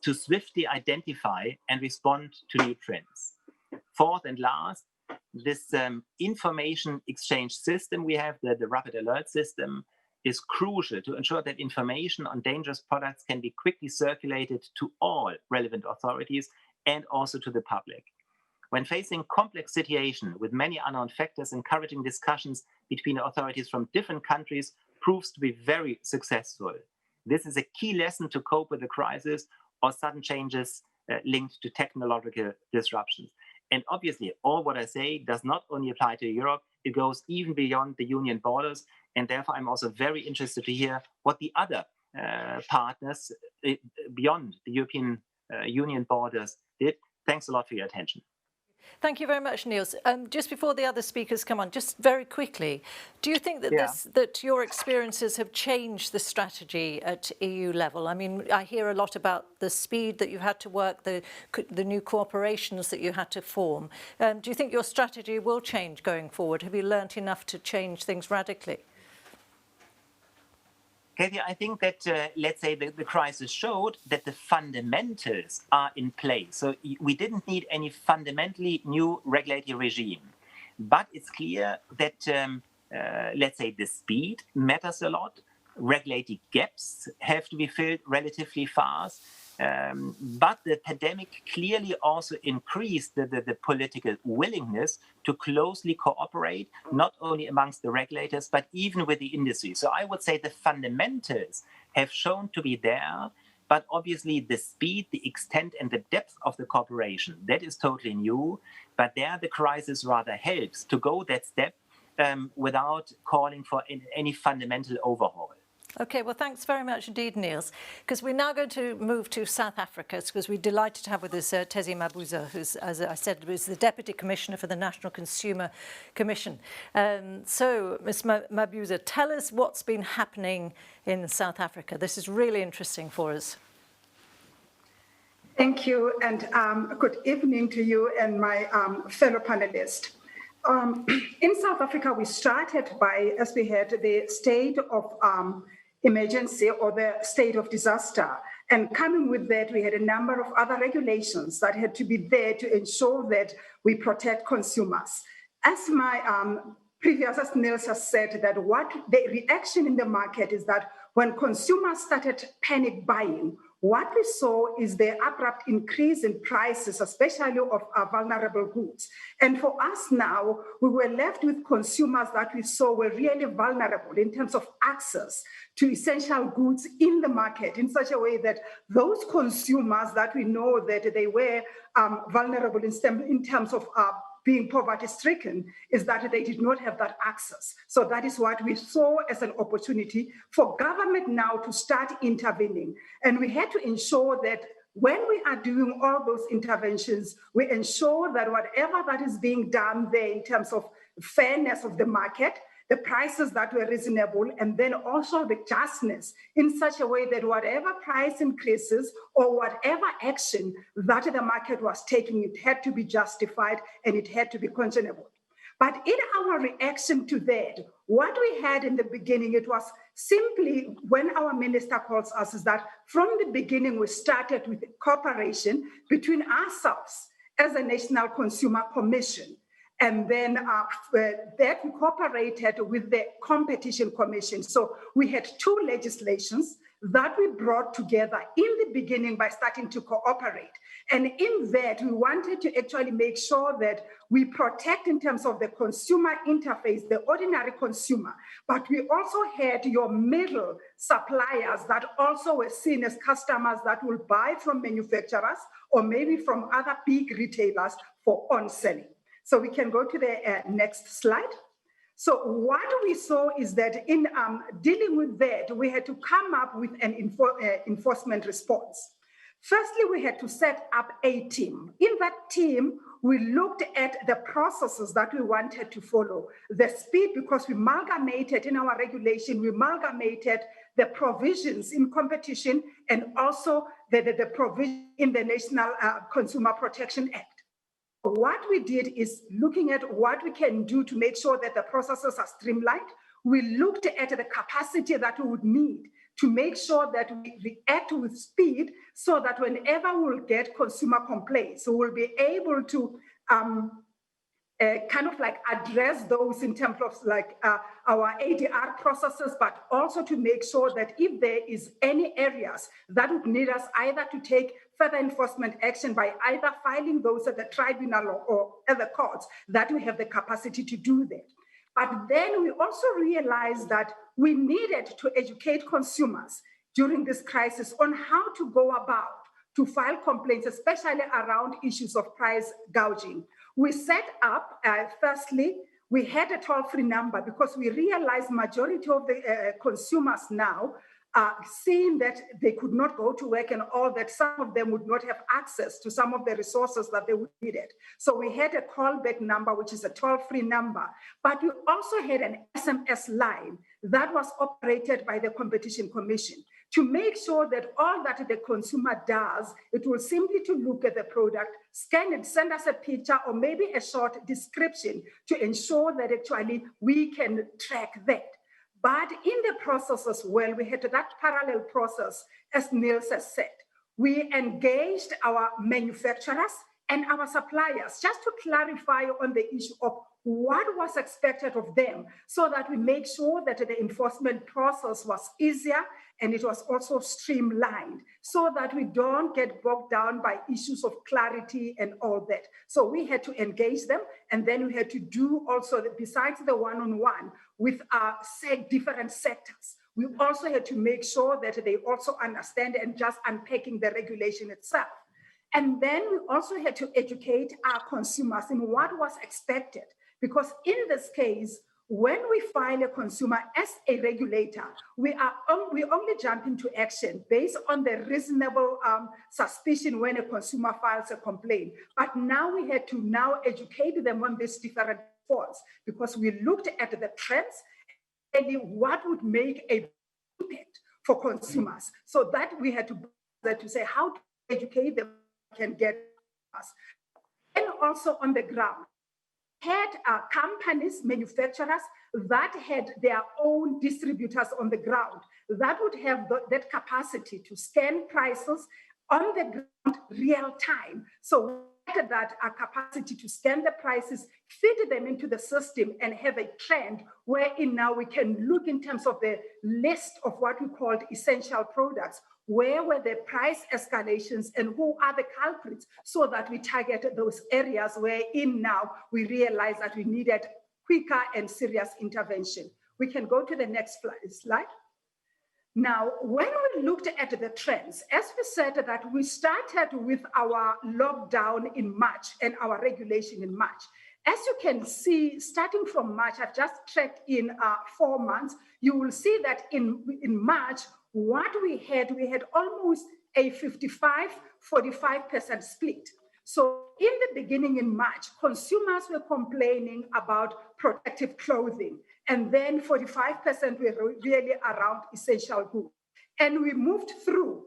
to swiftly identify and respond to new trends. Fourth and last, this information exchange system we have, the Rapid Alert System, is crucial to ensure that information on dangerous products can be quickly circulated to all relevant authorities and also to the public. When facing complex situations with many unknown factors, encouraging discussions between authorities from different countries proves to be very successful. This is a key lesson to cope with the crisis or sudden changes linked to technological disruptions. And obviously, all what I say does not only apply to Europe, it goes even beyond the Union borders. And therefore, I'm also very interested to hear what the other partners beyond the European Union borders did. Thanks a lot for your attention. Thank you very much, Niels. Just before the other speakers come on, just very quickly, do you think that that your experiences have changed the strategy at EU level? I mean, I hear a lot about the speed that you had to work, the new corporations that you had to form. Do you think your strategy will change going forward? Have you learnt enough to change things radically? Katie, I think that, let's say, the crisis showed that the fundamentals are in place. So we didn't need any fundamentally new regulatory regime. But it's clear that, let's say, the speed matters a lot. Regulatory gaps have to be filled relatively fast. But the pandemic clearly also increased the political willingness to closely cooperate, not only amongst the regulators, but even with the industry. So I would say the fundamentals have shown to be there, but obviously the speed, the extent, and the depth of the cooperation, that is totally new. But there the crisis rather helps to go that step without calling for any fundamental overhaul. Okay, well, thanks very much indeed, Niels, because we're now going to move to South Africa, because we're delighted to have with us Tezi Mabuza, who's, as I said, was the Deputy Commissioner for the National Consumer Commission. So, Ms. Mabuza, tell us what's been happening in South Africa. This is really interesting for us. Thank you, and good evening to you and my fellow panelists. In South Africa, we started by, as we had the state of emergency or the state of disaster. And coming with that, we had a number of other regulations that had to be there to ensure that we protect consumers. As my previous, as Niels has said, that what the reaction in the market is that when consumers started panic buying, what we saw is the abrupt increase in prices, especially of vulnerable goods. And for us now, we were left with consumers that we saw were really vulnerable in terms of access to essential goods in the market in such a way that those consumers that we know that they were vulnerable in terms of being poverty-stricken is that they did not have that access. So that is what we saw as an opportunity for government now to start intervening. And we had to ensure that when we are doing all those interventions, we ensure that whatever that is being done there in terms of fairness of the market, the prices that were reasonable, and then also the justness in such a way that whatever price increases or whatever action that the market was taking, it had to be justified and it had to be conscionable. But in our reaction to that, what we had in the beginning, it was simply when our minister calls us is that from the beginning, we started with cooperation between ourselves as a National Consumer Commission. And then that we cooperated with the Competition Commission. So we had two legislations that we brought together in the beginning by starting to cooperate. And in that, we wanted to actually make sure that we protect in terms of the consumer interface, the ordinary consumer, but we also had your middle suppliers that also were seen as customers that will buy from manufacturers or maybe from other big retailers for on-selling. So we can go to the next slide. So what we saw is that in dealing with that, we had to come up with an enforcement response. Firstly, we had to set up a team. In that team, we looked at the processes that we wanted to follow. The speed, because we amalgamated in our regulation, we amalgamated the provisions in competition and also the provision in the National Consumer Protection Act. What we did is looking at what we can do to make sure that the processes are streamlined. We looked at the capacity that we would need to make sure that we react with speed so that whenever we'll get consumer complaints, so we'll be able to kind of like address those in terms of like our ADR processes, but also to make sure that if there is any areas that would need us either to take further enforcement action by either filing those at the tribunal or other courts, that we have the capacity to do that. But then we also realized that we needed to educate consumers during this crisis on how to go about to file complaints, especially around issues of price gouging. We set up, firstly, we had a toll-free number because we realized majority of the consumers now seeing that they could not go to work and all that, some of them would not have access to some of the resources that they would needed. So we had a callback number, which is a toll-free number, but we also had an SMS line that was operated by the Competition Commission to make sure that all that the consumer does, it will simply to look at the product, scan it, send us a picture or maybe a short description to ensure that actually we can track that. But in the process as well, we had that parallel process, as Niels has said. We engaged our manufacturers and our suppliers just to clarify on the issue of what was expected of them so that we make sure that the enforcement process was easier and it was also streamlined so that we don't get bogged down by issues of clarity and all that. So we had to engage them, and then we had to do also, besides the one-on-one with our different sectors, we also had to make sure that they also understand and just unpacking the regulation itself. And then we also had to educate our consumers in what was expected, because in this case, when we file a consumer as a regulator, we only jump into action based on the reasonable suspicion when a consumer files a complaint. But now we had to now educate them on these different faults, because we looked at the trends and what would make a impact for consumers. So that we had to say how to educate them can get us. And also on the ground, had companies, manufacturers that had their own distributors on the ground that would have that capacity to scan prices on the ground real time. So that capacity to scan the prices, feed them into the system and have a trend wherein now we can look in terms of the list of what we called essential products. Where were the price escalations and who are the culprits, so that we target those areas wherein now we realize that we needed quicker and serious intervention. We can go to the next slide. Now, when we looked at the trends, as we said that we started with our lockdown in March and our regulation in March. As you can see, starting from March, I've just tracked in 4 months, you will see that in March, what we had almost a 55-45% split. So in the beginning in March, consumers were complaining about protective clothing, and then 45% were really around essential goods. And we moved through.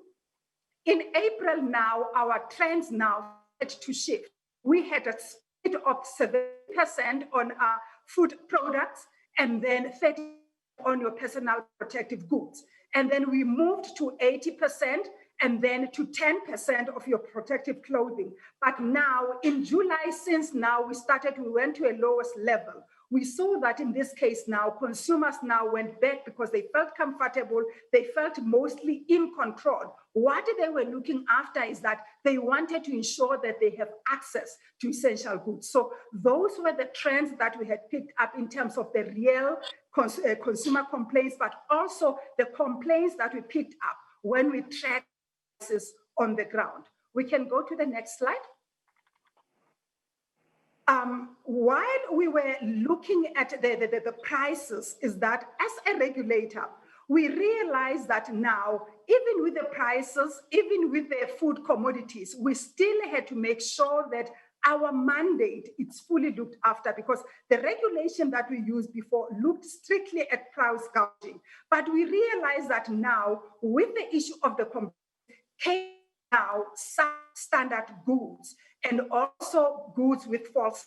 In April now, our trends now started to shift. We had a split of 7% on our food products, and then 30% on your personal protective goods. And then we moved to 80% and then to 10% of your protective clothing. But now in July, since now we went to a lowest level. We saw that in this case now, consumers now went back because they felt comfortable, they felt mostly in control. What they were looking after is that they wanted to ensure that they have access to essential goods. So those were the trends that we had picked up in terms of the real consumer complaints, but also the complaints that we picked up when we tracked prices on the ground. We can go to the next slide. While we were looking at the prices, is that as a regulator, we realized that now, even with the prices, even with the food commodities, we still had to make sure that our mandate is fully looked after, because the regulation that we used before looked strictly at price gouging. But we realized that now, with the issue of the came now substandard goods and also goods with false.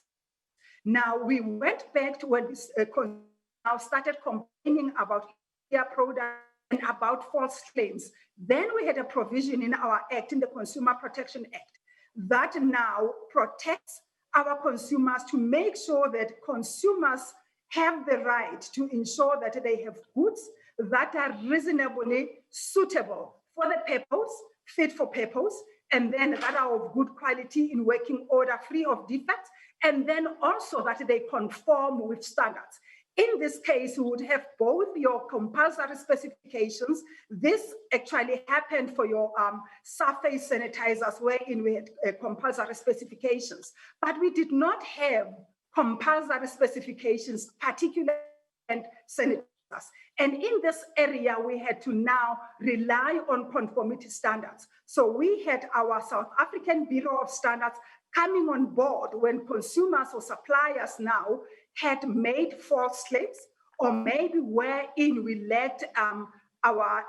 Now we went back to when this now started complaining about their product and about false claims. Then we had a provision in our act, in the Consumer Protection Act, that now protects our consumers to make sure that consumers have the right to ensure that they have goods that are reasonably suitable for the purpose, fit for purpose, and then that are of good quality in working order, free of defects, and then also that they conform with standards. In this case, we would have both your compulsory specifications. This actually happened for your surface sanitizers, wherein we had compulsory specifications. But we did not have compulsory specifications, particularly sanitizers. And in this area, we had to now rely on conformity standards. So we had our South African Bureau of Standards coming on board when consumers or suppliers now had made false claims, or maybe wherein we lacked our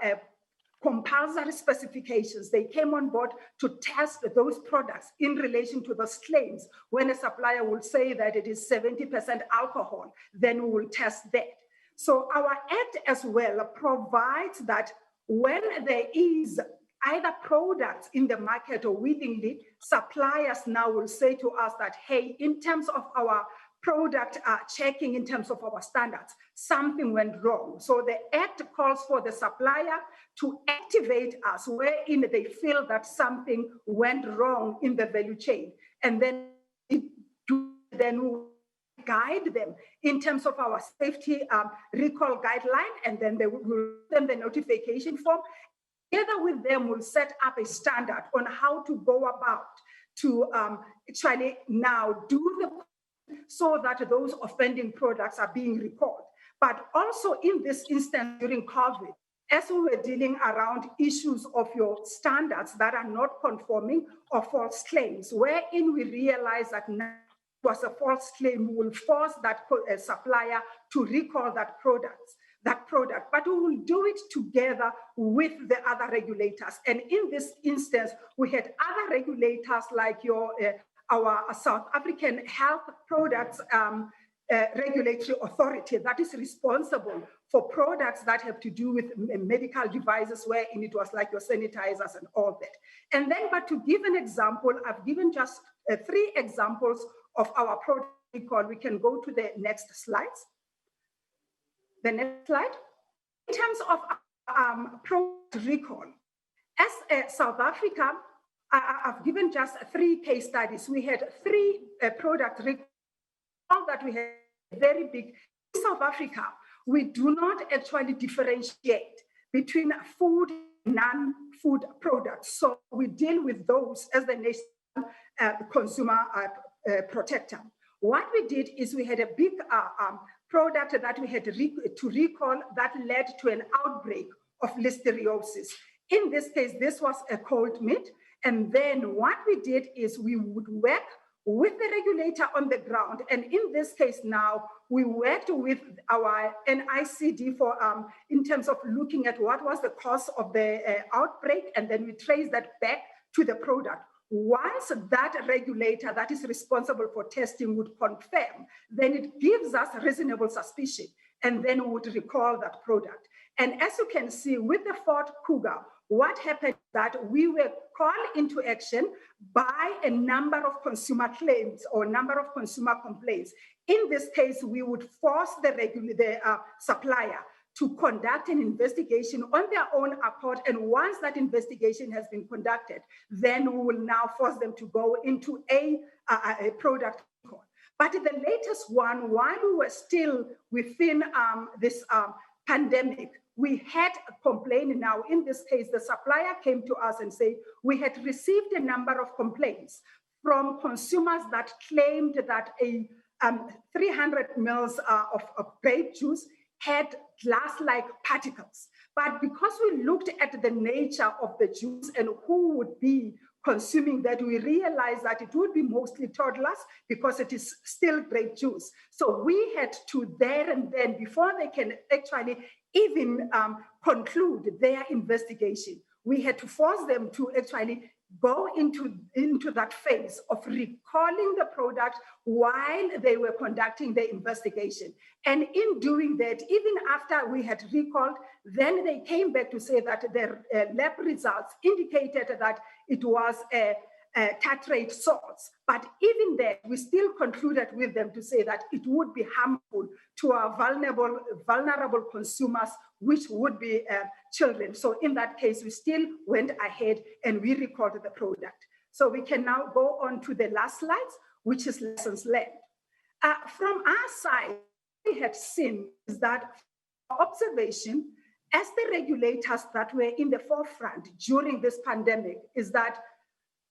compulsory specifications. They came on board to test those products in relation to those claims. When a supplier will say that it is 70% alcohol, then we will test that. So our act as well provides that when there is either products in the market or willingly, suppliers now will say to us that, hey, in terms of our product checking, in terms of our standards, something went wrong. So the act calls for the supplier to activate us wherein they feel that something went wrong in the value chain. And then we'll guide them in terms of our safety recall guideline, and then they will send the notification form. Together with them, we'll set up a standard on how to go about to actually now do the so that those offending products are being recalled. But also in this instance during COVID, as we were dealing around issues of your standards that are not conforming or false claims, wherein we realize that now it was a false claim, we will force that supplier to recall that product. But we will do it together with the other regulators. And in this instance, we had other regulators like our South African Health Products Regulatory Authority that is responsible for products that have to do with medical devices, wherein it was like your sanitizers and all that. And then, but to give an example, I've given just 3 examples of our product recall. We can go to the next slides. The next slide. In terms of product recall, as South Africa, I've given just 3 case studies. We had 3 product recall that we had very big. In South Africa, we do not actually differentiate between food and non-food products. So we deal with those as the national consumer protector. What we did is we had a big product that we had to recall that led to an outbreak of listeriosis. In this case, this was a cold meat. And then what we did is we would work with the regulator on the ground. And in this case now, we worked with our NICD for in terms of looking at what was the cause of the outbreak, and then we trace that back to the product. Once that regulator that is responsible for testing would confirm, then it gives us reasonable suspicion, and then we would recall that product. And as you can see with the Ford Cougar, what happened is that we were called into action by a number of consumer claims or number of consumer complaints. In this case, we would force the supplier to conduct an investigation on their own accord. And once that investigation has been conducted, then we will now force them to go into a product recall. But the latest one, while we were still within this pandemic, we had a complaint. Now, in this case, the supplier came to us and said, we had received a number of complaints from consumers that claimed that a 300 mils of grape juice had glass-like particles. But because we looked at the nature of the juice and who would be consuming that, we realized that it would be mostly toddlers because it is still grape juice. So we had to there and then, before they can actually even conclude their investigation, we had to force them to actually go into that phase of recalling the product while they were conducting the investigation. And in doing that, even after we had recalled, then they came back to say that their lab results indicated that it was a tartrate salts. But even then, we still concluded with them to say that it would be harmful to our vulnerable consumers, which would be children. So in that case, we still went ahead and we recorded the product. So we can now go on to the last slide, which is lessons learned. From our side, we had seen is that observation as the regulators that were in the forefront during this pandemic is that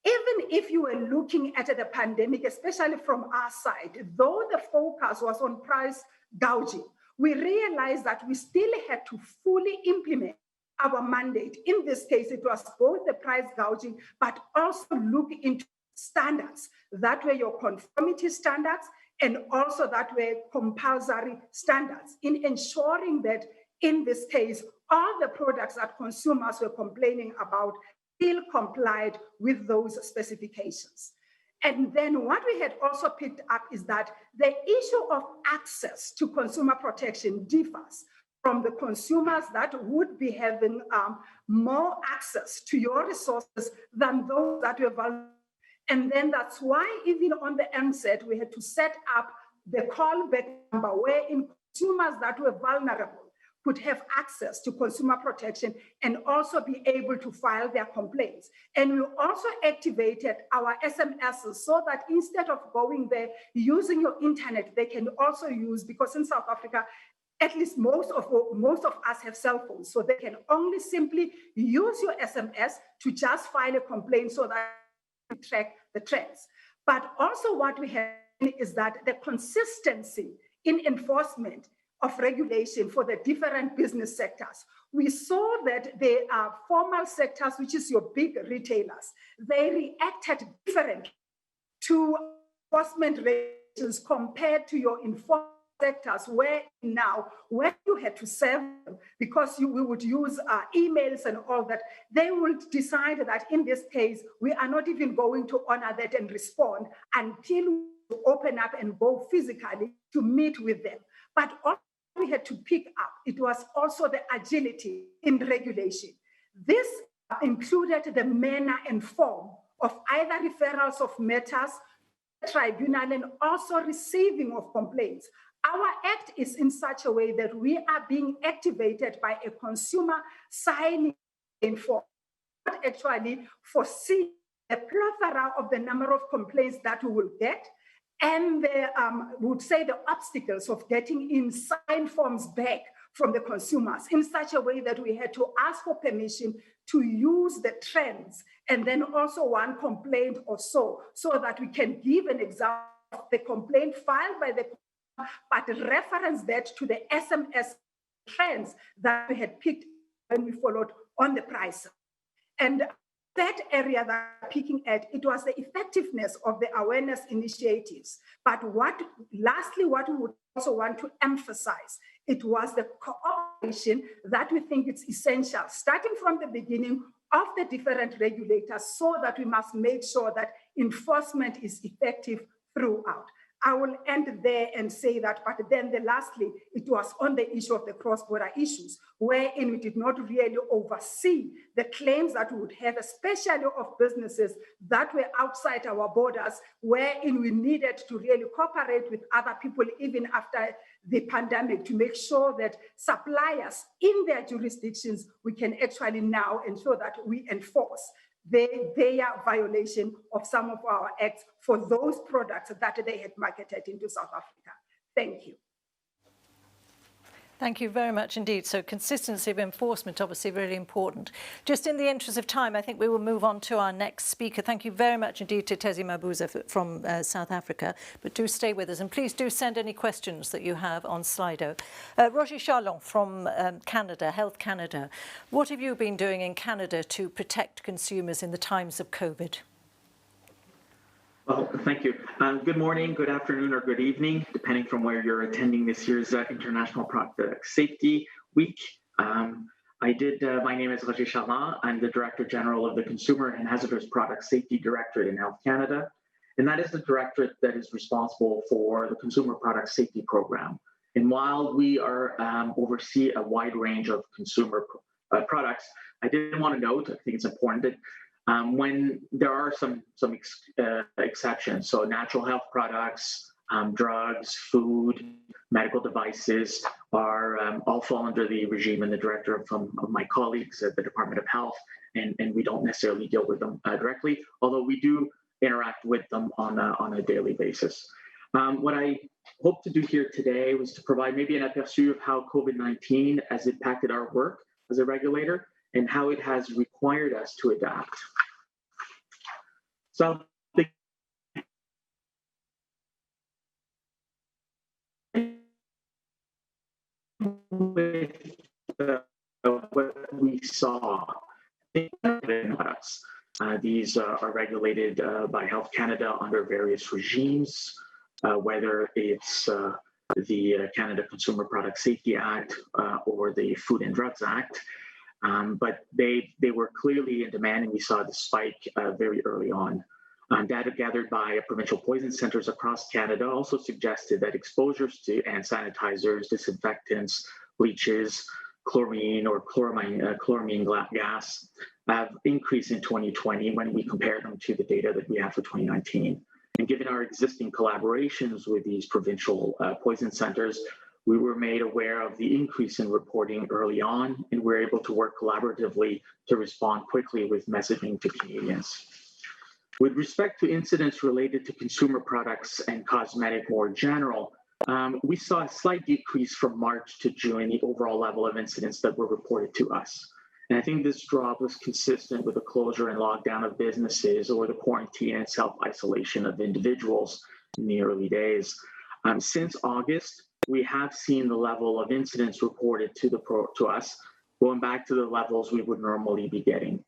even if you were looking at the pandemic, especially from our side, though the focus was on price gouging, we realized that we still had to fully implement our mandate. In this case, it was both the price gouging, but also look into standards that were your conformity standards and also that were compulsory standards in ensuring that in this case, all the products that consumers were complaining about still complied with those specifications. And then what we had also picked up is that the issue of access to consumer protection differs from the consumers that would be having more access to your resources than those that were vulnerable. And then that's why even on the onset, we had to set up the callback number wherein consumers that were vulnerable could have access to consumer protection and also be able to file their complaints. And we also activated our SMSs so that instead of going there, using your internet, they can also use, because in South Africa, at least most of us have cell phones, so they can only simply use your SMS to just file a complaint so that we track the trends. But also what we have is that the consistency in enforcement of regulation for the different business sectors. We saw that the formal sectors, which is your big retailers, they reacted differently to enforcement regulations compared to your informal sectors, where now, when you had to serve them, because we would use emails and all that, they would decide that in this case, we are not even going to honor that and respond until we open up and go physically to meet with them. But all we had to pick up, it was also the agility in regulation. This included the manner and form of either referrals of matters to the tribunal and also receiving of complaints. Our act is in such a way that we are being activated by a consumer signing in for actually foresee a plethora of the number of complaints that we will get, and the, would say the obstacles of getting in signed forms back from the consumers in such a way that we had to ask for permission to use the trends and then also one complaint or so that we can give an example of the complaint filed by the but reference that to the SMS trends that we had picked when we followed on the price. And that area that I'm picking at, it was the effectiveness of the awareness initiatives. But lastly, what we would also want to emphasize, it was the cooperation that we think it's essential, starting from the beginning of the different regulators, so that we must make sure that enforcement is effective throughout. I will end there and say that, but then lastly, it was on the issue of the cross-border issues, wherein we did not really oversee the claims that we would have, especially of businesses that were outside our borders, wherein we needed to really cooperate with other people, even after the pandemic, to make sure that suppliers in their jurisdictions, we can actually now ensure that we enforce their violation of some of our acts for those products that they had marketed into South Africa. Thank you. Thank you very much indeed. So consistency of enforcement, obviously really important. Just in the interest of time, I think we will move on to our next speaker. Thank you very much indeed to Tezi Mabuza from South Africa. But do stay with us and please do send any questions that you have on Slido. Roger Charlon from Canada, Health Canada. What have you been doing in Canada to protect consumers in the times of COVID? Well, thank you. Good morning, good afternoon, or good evening, depending from where you're attending this year's International Product Safety Week. My name is Roger Charlon. I'm the Director General of the Consumer and Hazardous Product Safety Directorate in Health Canada. And that is the directorate that is responsible for the Consumer Product Safety Program. And while we oversee a wide range of consumer products, I did want to note, I think it's important that when there are some exceptions, so natural health products, drugs, food, medical devices are all fall under the regime and the director of my colleagues at the Department of Health, and we don't necessarily deal with them directly, although we do interact with them on a daily basis. What I hope to do here today was to provide maybe an aperçu of how COVID-19 has impacted our work as a regulator and how it has required us to adapt. So with what we saw in products. These are regulated by Health Canada under various regimes, whether it's the Canada Consumer Product Safety Act or the Food and Drugs Act. But they were clearly in demand, and we saw the spike very early on. Data gathered by provincial poison centers across Canada also suggested that exposures to hand sanitizers, disinfectants, bleaches, chlorine or chloramine gas have increased in 2020 when we compare them to the data that we have for 2019. And given our existing collaborations with these provincial poison centers, we were made aware of the increase in reporting early on, and we're able to work collaboratively to respond quickly with messaging to Canadians. With respect to incidents related to consumer products and cosmetic more general, we saw a slight decrease from March to June in the overall level of incidents that were reported to us. And I think this drop was consistent with the closure and lockdown of businesses or the quarantine and self-isolation of individuals. in the early days. Since August, we have seen the level of incidents reported to us going back to the levels we would normally be getting.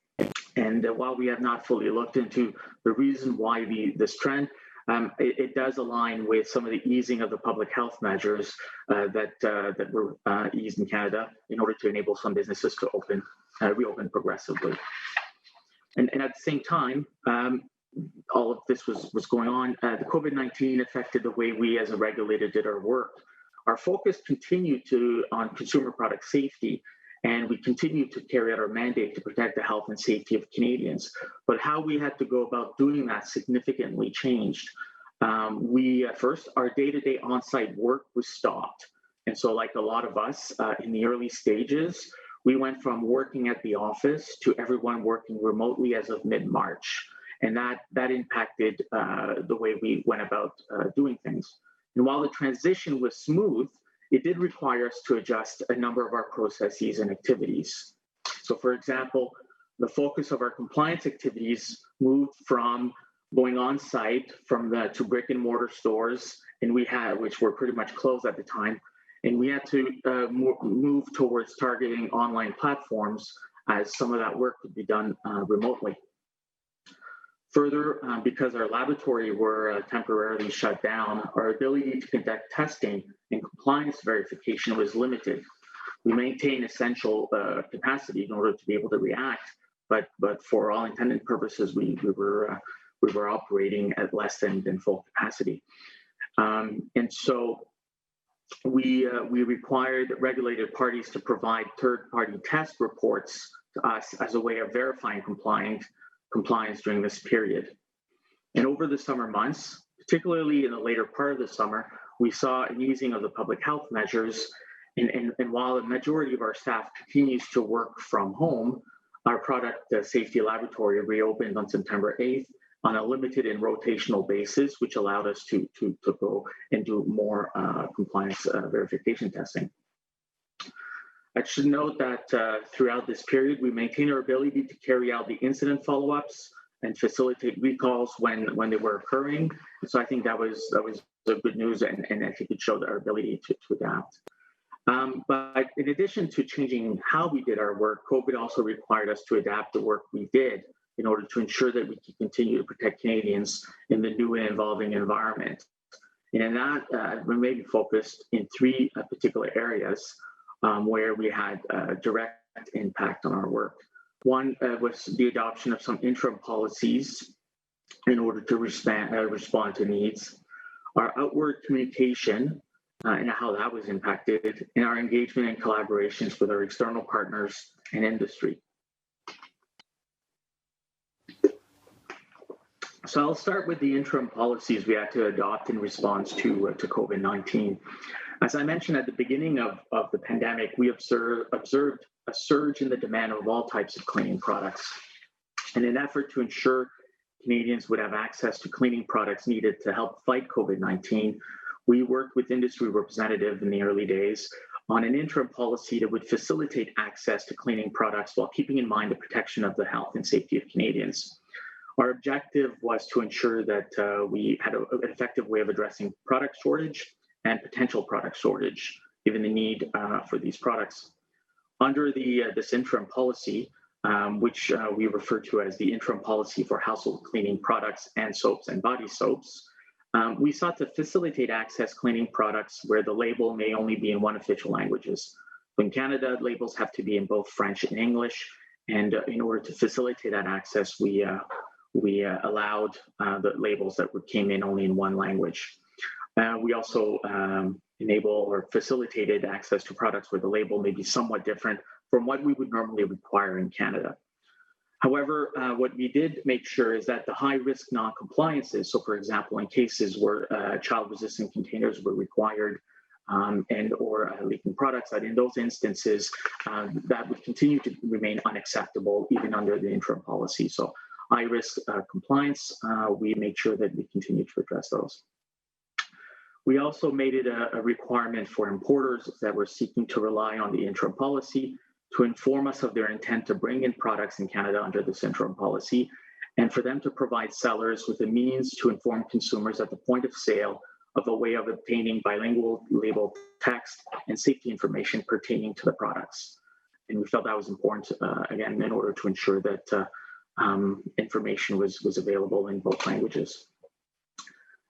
And while we have not fully looked into the reason why this trend, it does align with some of the easing of the public health measures that were eased in Canada in order to enable some businesses to reopen progressively. And at the same time, all of this was going on. The COVID-19 affected the way we as a regulator did our work. Our focus continued on consumer product safety, and we continued to carry out our mandate to protect the health and safety of Canadians. But how we had to go about doing that significantly changed. First, our day-to-day on-site work was stopped. And so like a lot of us in the early stages, we went from working at the office to everyone working remotely as of mid-March. And that impacted the way we went about doing things. And while the transition was smooth, it did require us to adjust a number of our processes and activities. So for example, the focus of our compliance activities moved from going on site to brick and mortar stores, and which were pretty much closed at the time. And we had to move towards targeting online platforms as some of that work could be done remotely. Further, because our laboratory were temporarily shut down, our ability to conduct testing and compliance verification was limited. We maintained essential capacity in order to be able to react, but for all intended purposes, we were operating at less than full capacity. And so we required regulated parties to provide third-party test reports to us as a way of verifying compliance during this period. And over the summer months, particularly in the later part of the summer, we saw an easing of the public health measures. And while the majority of our staff continues to work from home, our product safety laboratory reopened on September 8th on a limited and rotational basis, which allowed us to go and do more compliance verification testing. I should note that throughout this period, we maintained our ability to carry out the incident follow-ups and facilitate recalls when they were occurring. So I think that was good news, and I think it showed our ability to adapt. But in addition to changing how we did our work, COVID also required us to adapt the work we did in order to ensure that we could continue to protect Canadians in the new and evolving environment. And in that, we may be focused in three particular areas where we had a direct impact on our work. One was the adoption of some interim policies in order to respond to needs, our outward communication and how that was impacted, and our engagement and collaborations with our external partners and industry. So I'll start with the interim policies we had to adopt in response to COVID-19. As I mentioned at the beginning of the pandemic, we observed a surge in the demand of all types of cleaning products. In an effort to ensure Canadians would have access to cleaning products needed to help fight COVID-19, we worked with industry representatives in the early days on an interim policy that would facilitate access to cleaning products while keeping in mind the protection of the health and safety of Canadians. Our objective was to ensure that we had an effective way of addressing product shortage and potential product shortage, given the need for these products. Under this interim policy, which we refer to as the interim policy for household cleaning products and soaps and body soaps, we sought to facilitate access cleaning products where the label may only be in one official languages. In Canada, labels have to be in both French and English, and in order to facilitate that access, we allowed the labels that came in only in one language. We also enable or facilitated access to products where the label may be somewhat different from what we would normally require in Canada. However, what we did make sure is that the high-risk non-compliances, so for example, in cases where child-resistant containers were required or leaking products, that in those instances, that would continue to remain unacceptable even under the interim policy. So high-risk compliance, we made sure that we continue to address those. We also made it a requirement for importers that were seeking to rely on the interim policy to inform us of their intent to bring in products in Canada under this interim policy, and for them to provide sellers with a means to inform consumers at the point of sale of a way of obtaining bilingual label text and safety information pertaining to the products. And we felt that was important, again, in order to ensure that information was available in both languages.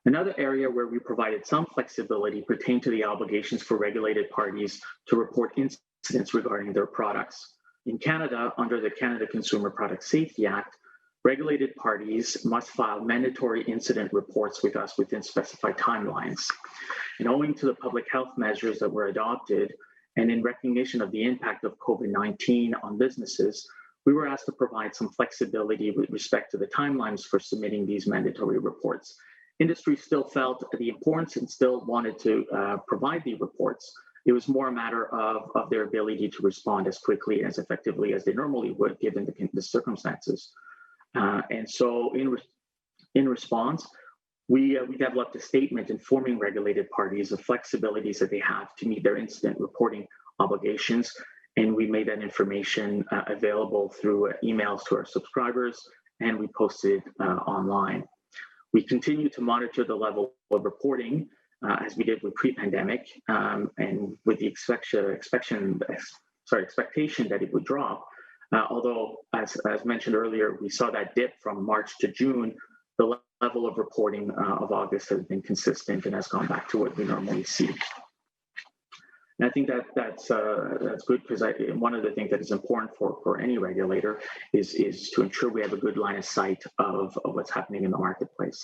Another area where we provided some flexibility pertained to the obligations for regulated parties to report incidents regarding their products. In Canada, under the Canada Consumer Product Safety Act, regulated parties must file mandatory incident reports with us within specified timelines. And owing to the public health measures that were adopted, and in recognition of the impact of COVID-19 on businesses, we were asked to provide some flexibility with respect to the timelines for submitting these mandatory reports. Industry still felt the importance and still wanted to provide the reports. It was more a matter of their ability to respond as quickly and as effectively as they normally would, given the circumstances. And so in response, we developed a statement informing regulated parties of flexibilities that they have to meet their incident reporting obligations. And we made that information available through emails to our subscribers, and we posted online. We continue to monitor the level of reporting as we did with pre-pandemic, and with the expectation that it would drop. Although, as mentioned earlier, we saw that dip from March to June, the level of reporting of August has been consistent and has gone back to what we normally see. And I think that's good, because one of the things that is important for any regulator is to ensure we have a good line of sight of what's happening in the marketplace.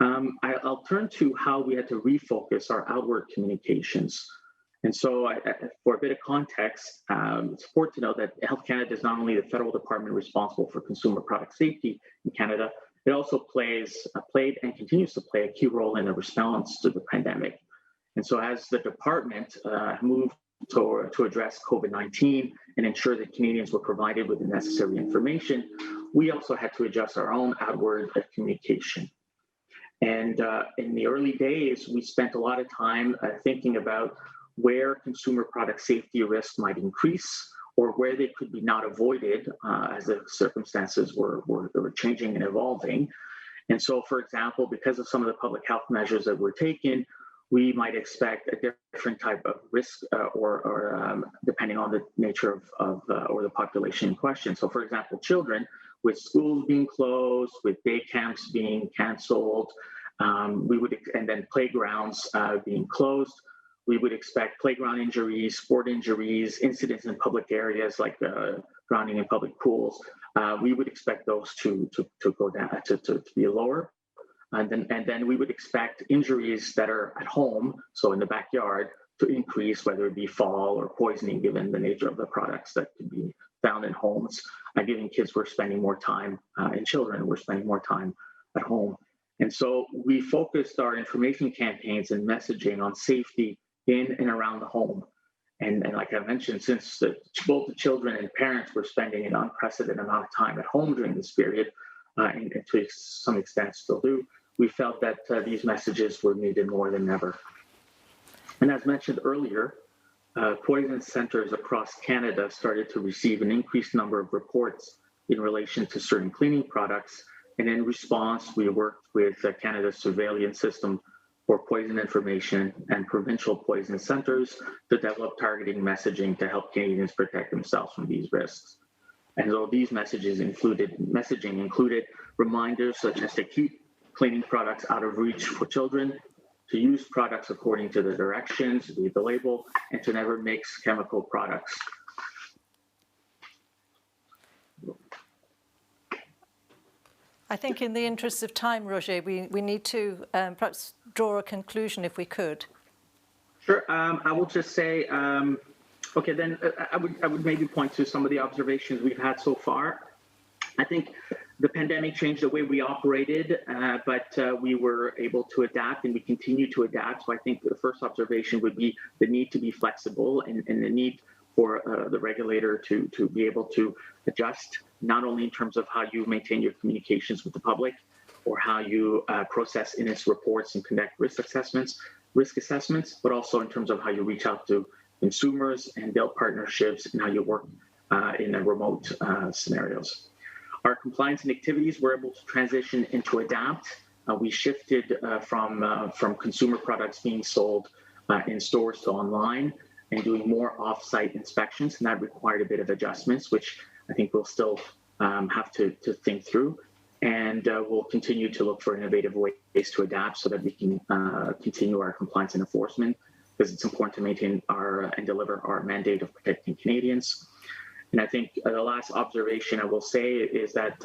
I'll turn to how we had to refocus our outward communications. And so for a bit of context, it's important to know that Health Canada is not only the federal department responsible for consumer product safety in Canada, it also played and continues to play a key role in the response to the pandemic. And so as the department moved to address COVID-19 and ensure that Canadians were provided with the necessary information, we also had to adjust our own outward communication. And in the early days, we spent a lot of time thinking about where consumer product safety risks might increase, or where they could be not avoided as the circumstances were changing and evolving. And so, for example, because of some of the public health measures that were taken, we might expect a different type of risk or depending on the nature of or the population in question. So, for example, children, with schools being closed, with day camps being canceled, and then playgrounds being closed, we would expect playground injuries, sport injuries, incidents in public areas like drowning in public pools. We would expect those to go down, to be lower. And then we would expect injuries that are at home, so in the backyard, to increase, whether it be fall or poisoning, given the nature of the products that could be found in homes, given kids were spending more time, and children were spending more time at home. And so we focused our information campaigns and messaging on safety in and around the home. And like I mentioned, since both the children and parents were spending an unprecedented amount of time at home during this period, and to some extent still do, we felt that these messages were needed more than ever. And as mentioned earlier, poison centers across Canada started to receive an increased number of reports in relation to certain cleaning products. And in response, we worked with Canada's surveillance system for poison information and provincial poison centers to develop targeting messaging to help Canadians protect themselves from these risks. And so these messaging included reminders such as to keep cleaning products out of reach for children, to use products according to the directions, read the label, and to never mix chemical products. I think in the interest of time, Roger, we need to perhaps draw a conclusion if we could. Sure. I will just say, okay, then I would maybe point to some of the observations we've had so far. I think the pandemic changed the way we operated, but we were able to adapt, and we continue to adapt. So I think the first observation would be the need to be flexible and the need for the regulator to be able to adjust, not only in terms of how you maintain your communications with the public or how you process INIS reports and conduct risk assessments, but also in terms of how you reach out to consumers and build partnerships and how you work in the remote scenarios. Our compliance and activities were able to transition into adapt. We shifted from consumer products being sold in stores to online and doing more off-site inspections, and that required a bit of adjustments, which I think we'll still have to think through. And we'll continue to look for innovative ways to adapt so that we can continue our compliance and enforcement, because it's important to maintain and deliver our mandate of protecting Canadians. And I think the last observation I will say is that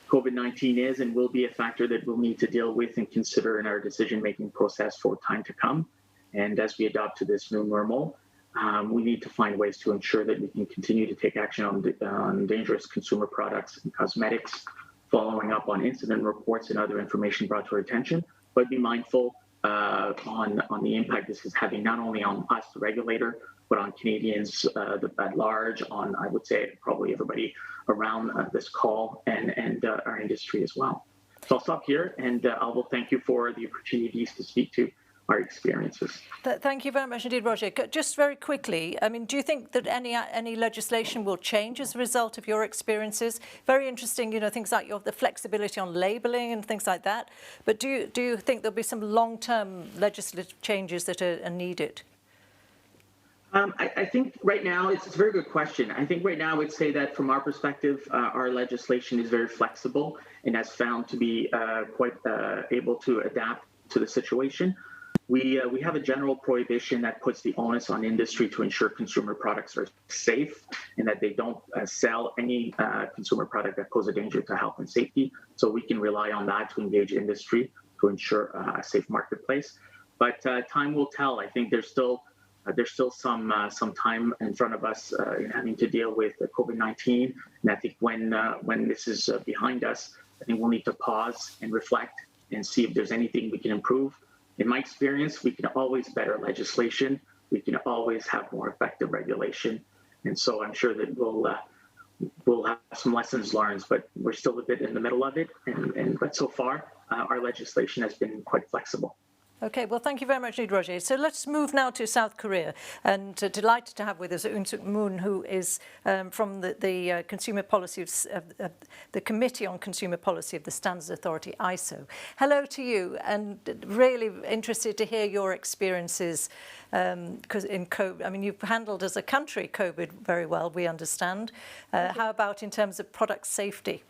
COVID-19 is and will be a factor that we'll need to deal with and consider in our decision-making process for time to come. And as we adopt to this new normal, we need to find ways to ensure that we can continue to take action on dangerous consumer products and cosmetics, following up on incident reports and other information brought to our attention, but be mindful on the impact this is having not only on us, the regulator, but on Canadians at large, on, I would say, probably everybody around this call and our industry as well. So I'll stop here, and I will thank you for the opportunities to speak to our experiences. Thank you very much indeed, Roger. Just very quickly, I mean, do you think that any legislation will change as a result of your experiences? Very interesting, you know, things like the flexibility on labelling and things like that. But do you think there'll be some long-term legislative changes that are needed? I think right now, it's a very good question. I think right now I would say that from our perspective, our legislation is very flexible and has found to be quite able to adapt to the situation. We have a general prohibition that puts the onus on industry to ensure consumer products are safe and that they don't sell any consumer product that poses a danger to health and safety. So we can rely on that to engage industry to ensure a safe marketplace. But time will tell. I think there's still some time in front of us in having to deal with COVID-19. And I think when this is behind us, I think we'll need to pause and reflect and see if there's anything we can improve. In my experience, we can always better legislation. We can always have more effective regulation. And so I'm sure that we'll have some lessons learned, but we're still a bit in the middle of it. But so far, our legislation has been quite flexible. Okay, well, thank you very much indeed, Roger. So let's move now to South Korea, and delighted to have with us Eun Suk Moon, who is from the Consumer Policy of the Committee on Consumer Policy of the Standards Authority, ISO. Hello to you, and really interested to hear your experiences because in COVID, I mean, you've handled as a country COVID very well, we understand. How about in terms of product safety?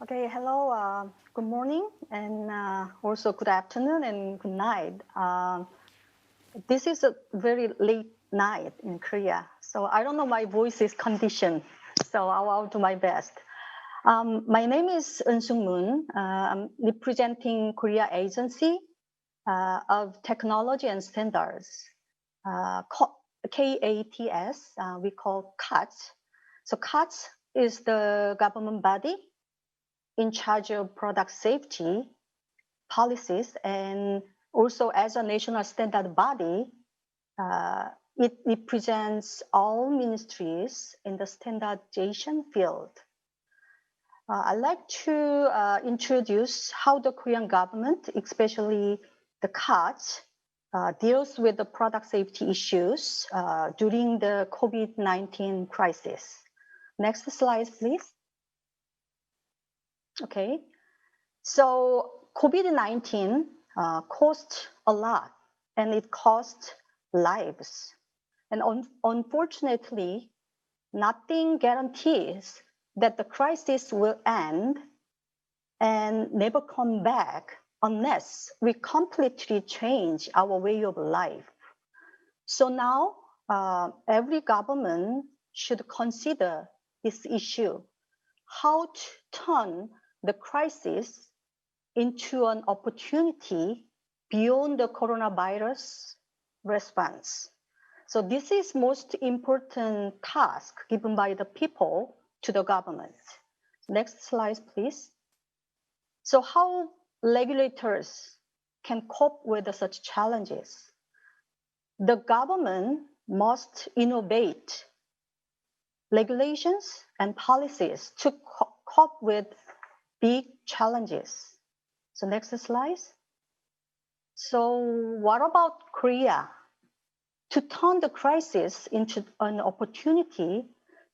Okay, hello, good morning, and also good afternoon and good night. This is a very late night in Korea, so I don't know, my voice is conditioned, so I'll do my best. My name is Eun Suk Moon. I'm representing Korea Agency of Technology and Standards, KATS, we call CATS. So CATS is the government body in charge of product safety policies, and also as a national standard body, it represents all ministries in the standardization field. I'd like to introduce how the Korean government, especially the CATS, deals with the product safety issues during the COVID-19 crisis. Next slide, please. Okay, so COVID-19 cost a lot, and it cost lives. And unfortunately, nothing guarantees that the crisis will end and never come back unless we completely change our way of life. So now, every government should consider this issue, how to turn the crisis into an opportunity beyond the coronavirus response. So this is most important task given by the people to the government. Next slide, please. So how regulators can cope with such challenges? The government must innovate regulations and policies to cope with big challenges. So next slide. So what about Korea? To turn the crisis into an opportunity,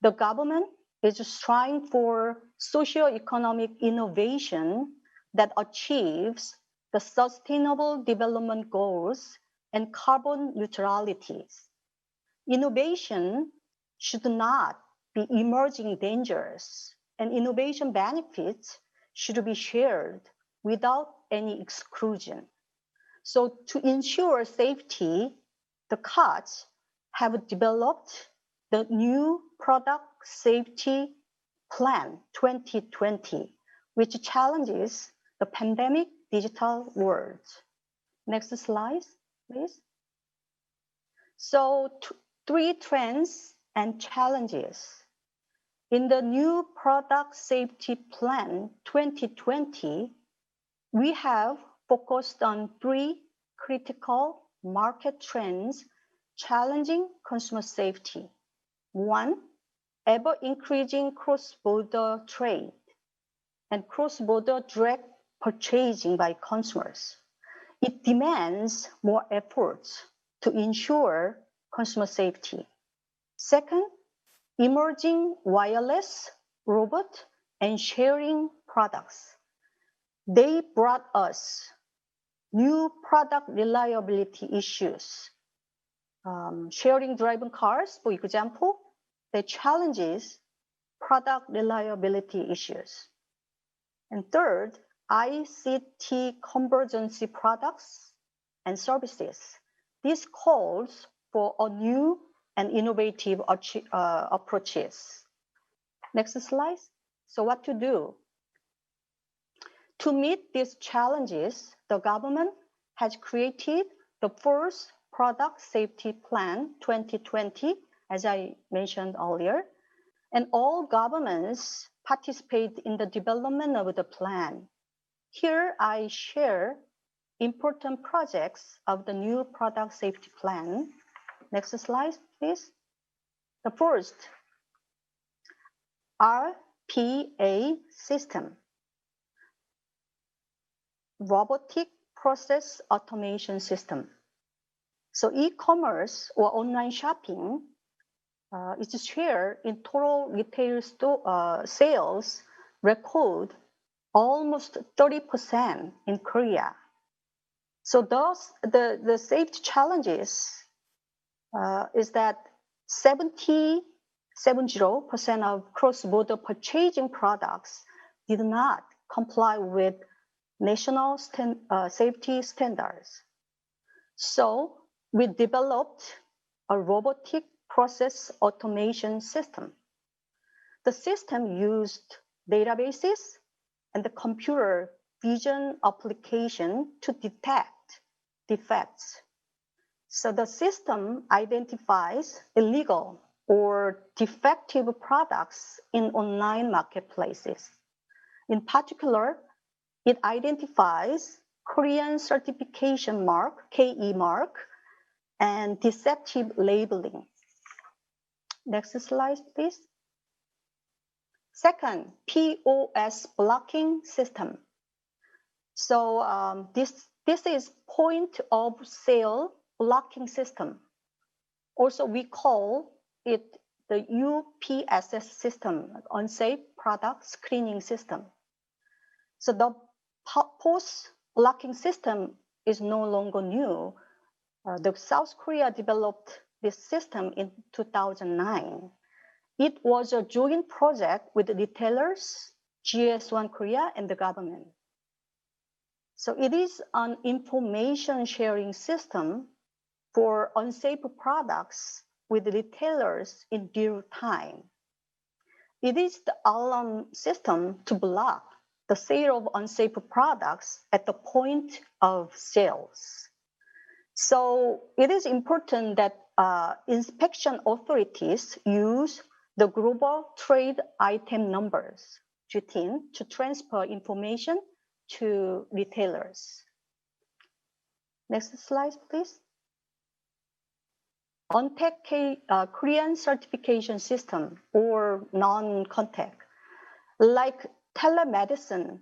the government is striving for socio-economic innovation that achieves the Sustainable Development Goals and carbon neutrality. Innovation should not be emerging dangers, and innovation benefits should be shared without any exclusion. So to ensure safety, the COTS have developed the new Product Safety Plan 2020, which challenges the pandemic digital world. Next slide, please. So three trends and challenges. In the new Product Safety Plan 2020, we have focused on three critical market trends challenging consumer safety. One, ever-increasing cross-border trade and cross-border direct purchasing by consumers. It demands more efforts to ensure consumer safety. Second, emerging wireless, robot, and sharing products. They brought us new product reliability issues. Sharing driven cars, for example, the challenges product reliability issues. And third, ICT convergence products and services. This calls for a new and innovative approaches. Next slide. So what to do? To meet these challenges, the government has created the first Product Safety Plan 2020, as I mentioned earlier, and all governments participate in the development of the plan. Here I share important projects of the new Product Safety Plan. Next slide, please. The first, RPA system, robotic process automation system. So e-commerce or online shopping is shared in total retail sales record almost 30% in Korea. So those the safety challenges is that 70% of cross-border purchasing products did not comply with national safety standards. So we developed a robotic process automation system. The system used databases and the computer vision application to detect defects. So the system identifies illegal or defective products in online marketplaces. In particular, it identifies Korean certification mark, KE mark, and deceptive labeling. Next slide, please. Second, POS blocking system. So this is point of sale blocking system. Also, we call it the UPSS system, unsafe product screening system. So the POS blocking system is no longer new. The South Korea developed this system in 2009. It was a joint project with the retailers, GS1 Korea, and the government. So it is an information sharing system for unsafe products with retailers in real time. It is the alarm system to block the sale of unsafe products at the point of sales. So it is important that inspection authorities use the global trade item numbers, GTIN, to transfer information to retailers. Next slide, please. UNTAC Korean certification system or non-contact, like telemedicine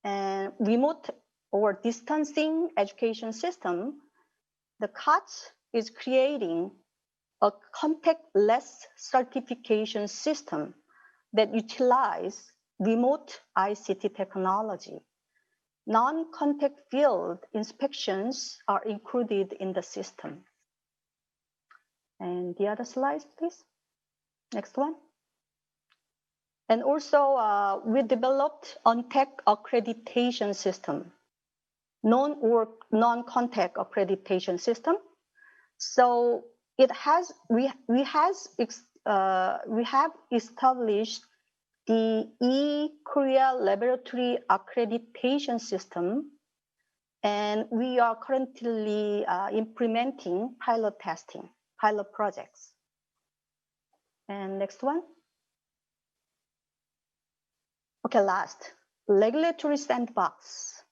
and remote or distancing education system, the COTS is creating a contactless certification system that utilize remote ICT technology. Non-contact field inspections are included in the system. And the other slides, please. Next one. And also, we developed on-tech accreditation system, non-contact accreditation system. So it has we have established the e-Korea laboratory accreditation system, and we are currently implementing pilot projects. And next one. Okay, last, regulatory sandbox.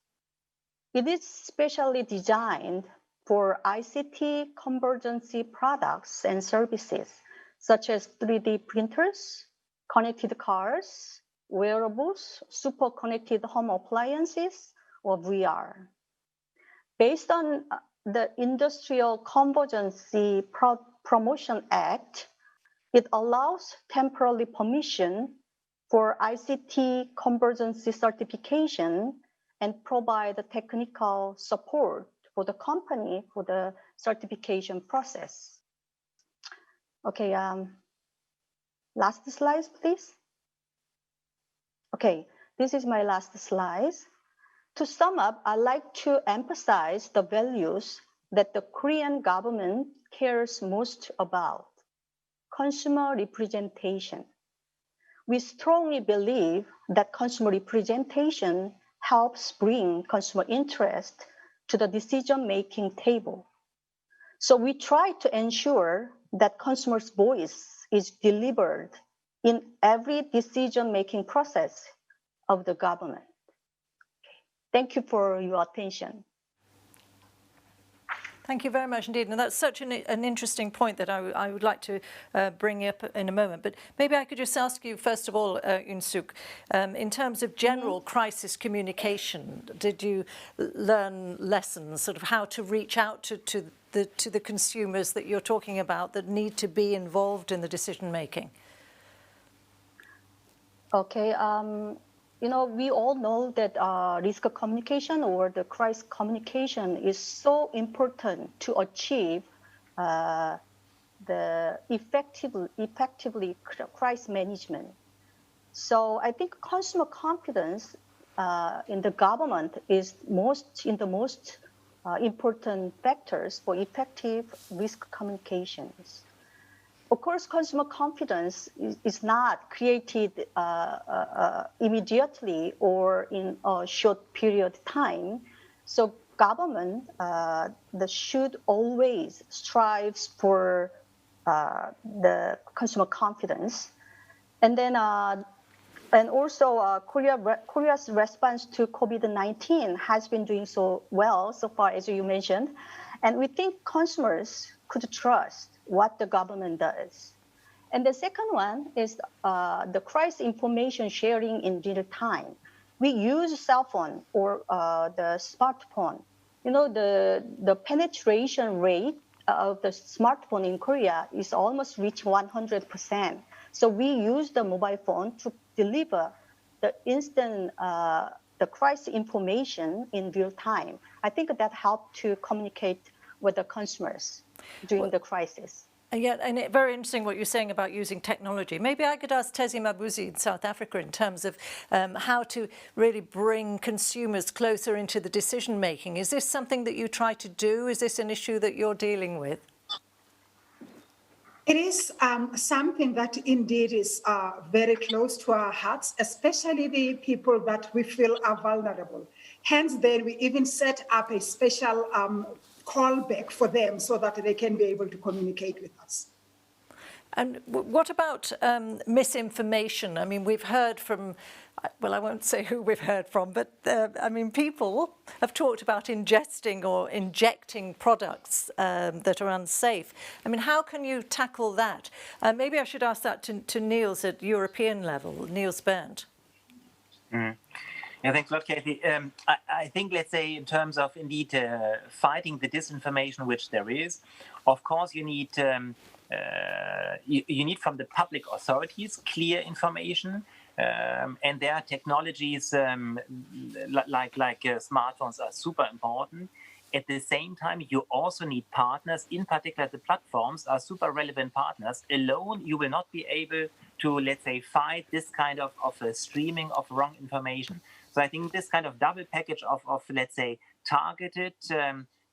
It is specially designed for ICT convergency products and services, such as 3D printers, connected cars, wearables, super connected home appliances, or VR. Based on the Industrial Convergency Promotion Act, it allows temporary permission for ICT convergency certification and provide the technical support for the company for the certification process. Okay, last slide, please. Okay, this is my last slide. To sum up, I'd like to emphasize the values that the Korean government cares most about. Consumer representation. We strongly believe that consumer representation helps bring consumer interest to the decision-making table. So we try to ensure that consumers' voice is delivered in every decision-making process of the government. Thank you for your attention. Thank you very much indeed. And that's such an interesting point that I would like to bring up in a moment. But maybe I could just ask you, first of all, Yoon Suk, in terms of general crisis communication, did you learn lessons, sort of how to reach out to the consumers that you're talking about that need to be involved in the decision making? Okay. You know, we all know that risk communication or the crisis communication is so important to achieve the effectively crisis management. So I think consumer confidence in the government is the most important factors for effective risk communications. Of course, consumer confidence is not created immediately or in a short period of time. So government should always strive for the consumer confidence. And then, and also Korea's response to COVID-19 has been doing so well so far, as you mentioned. And we think consumers could trust what the government does. And the second one is the crisis information sharing in real time. We use cell phone or the smartphone. You know, the penetration rate of the smartphone in Korea is almost reaching 100%. So we use the mobile phone to deliver the instant the crisis information in real time. I think that helped to communicate with the consumers during the crisis. And it's very interesting what you're saying about using technology. Maybe I could ask Tezi Mabuzi in South Africa in terms of how to really bring consumers closer into the decision making. Is this something that you try to do? Is this an issue that you're dealing with? It is something that indeed is very close to our hearts, especially the people that we feel are vulnerable. Hence, then we even set up a special callback for them so that they can be able to communicate with us. And what about misinformation? I mean, we've heard from, well, I won't say who we've heard from, but I mean, people have talked about ingesting or injecting products that are unsafe. I mean, how can you tackle that? Maybe I should ask that to Niels at European level, Niels Berndt. Yeah, thanks a lot, Kathy. I think, let's say, in terms of indeed fighting the disinformation which there is, of course, you need you need from the public authorities clear information, and there are technologies like smartphones are super important. At the same time, you also need partners, in particular the platforms are super relevant partners. Alone, you will not be able to, let's say, fight this kind of streaming of wrong information. So I think this kind of double package of let's say, targeted,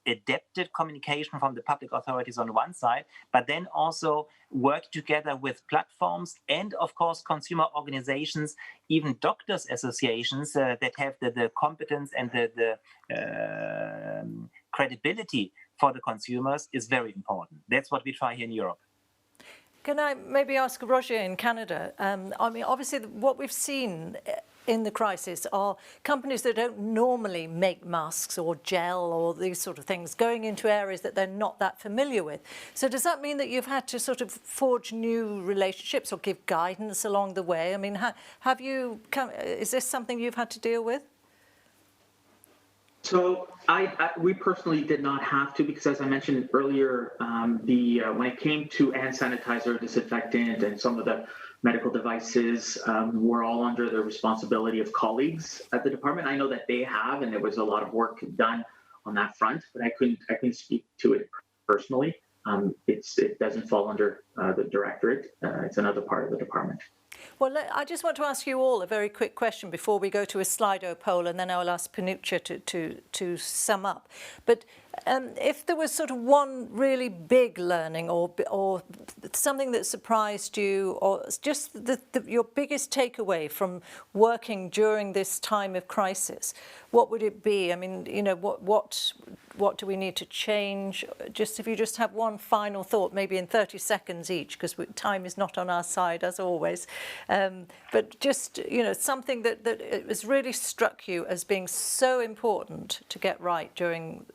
adapted communication from the public authorities on one side, but then also work together with platforms and, of course, consumer organizations, even doctors' associations that have the competence and the credibility for the consumers is very important. That's what we try here in Europe. Can I maybe ask Roger in Canada? I mean, obviously, what we've seen in the crisis are companies that don't normally make masks or gel or these sort of things going into areas that they're not that familiar with. So does that mean that you've had to sort of forge new relationships or give guidance along the way? I mean, have you is this something you've had to deal with? So we personally did not have to, because as I mentioned earlier, when it came to hand sanitizer, disinfectant, and some of the medical devices were all under the responsibility of colleagues at the department. I know that they have, and there was a lot of work done on that front, but I couldn't speak to it personally. It doesn't fall under the directorate. It's another part of the department. Well, I just want to ask you all a very quick question before we go to a Slido poll, and then I'll ask Panuccia to sum up. But if there was sort of one really big learning or something that surprised you, or just your biggest takeaway from working during this time of crisis, what would it be? I mean, you know, what do we need to change? Just if you just have one final thought, maybe in 30 seconds each, because time is not on our side as always. But just, you know, something that has really struck you as being so important to get right during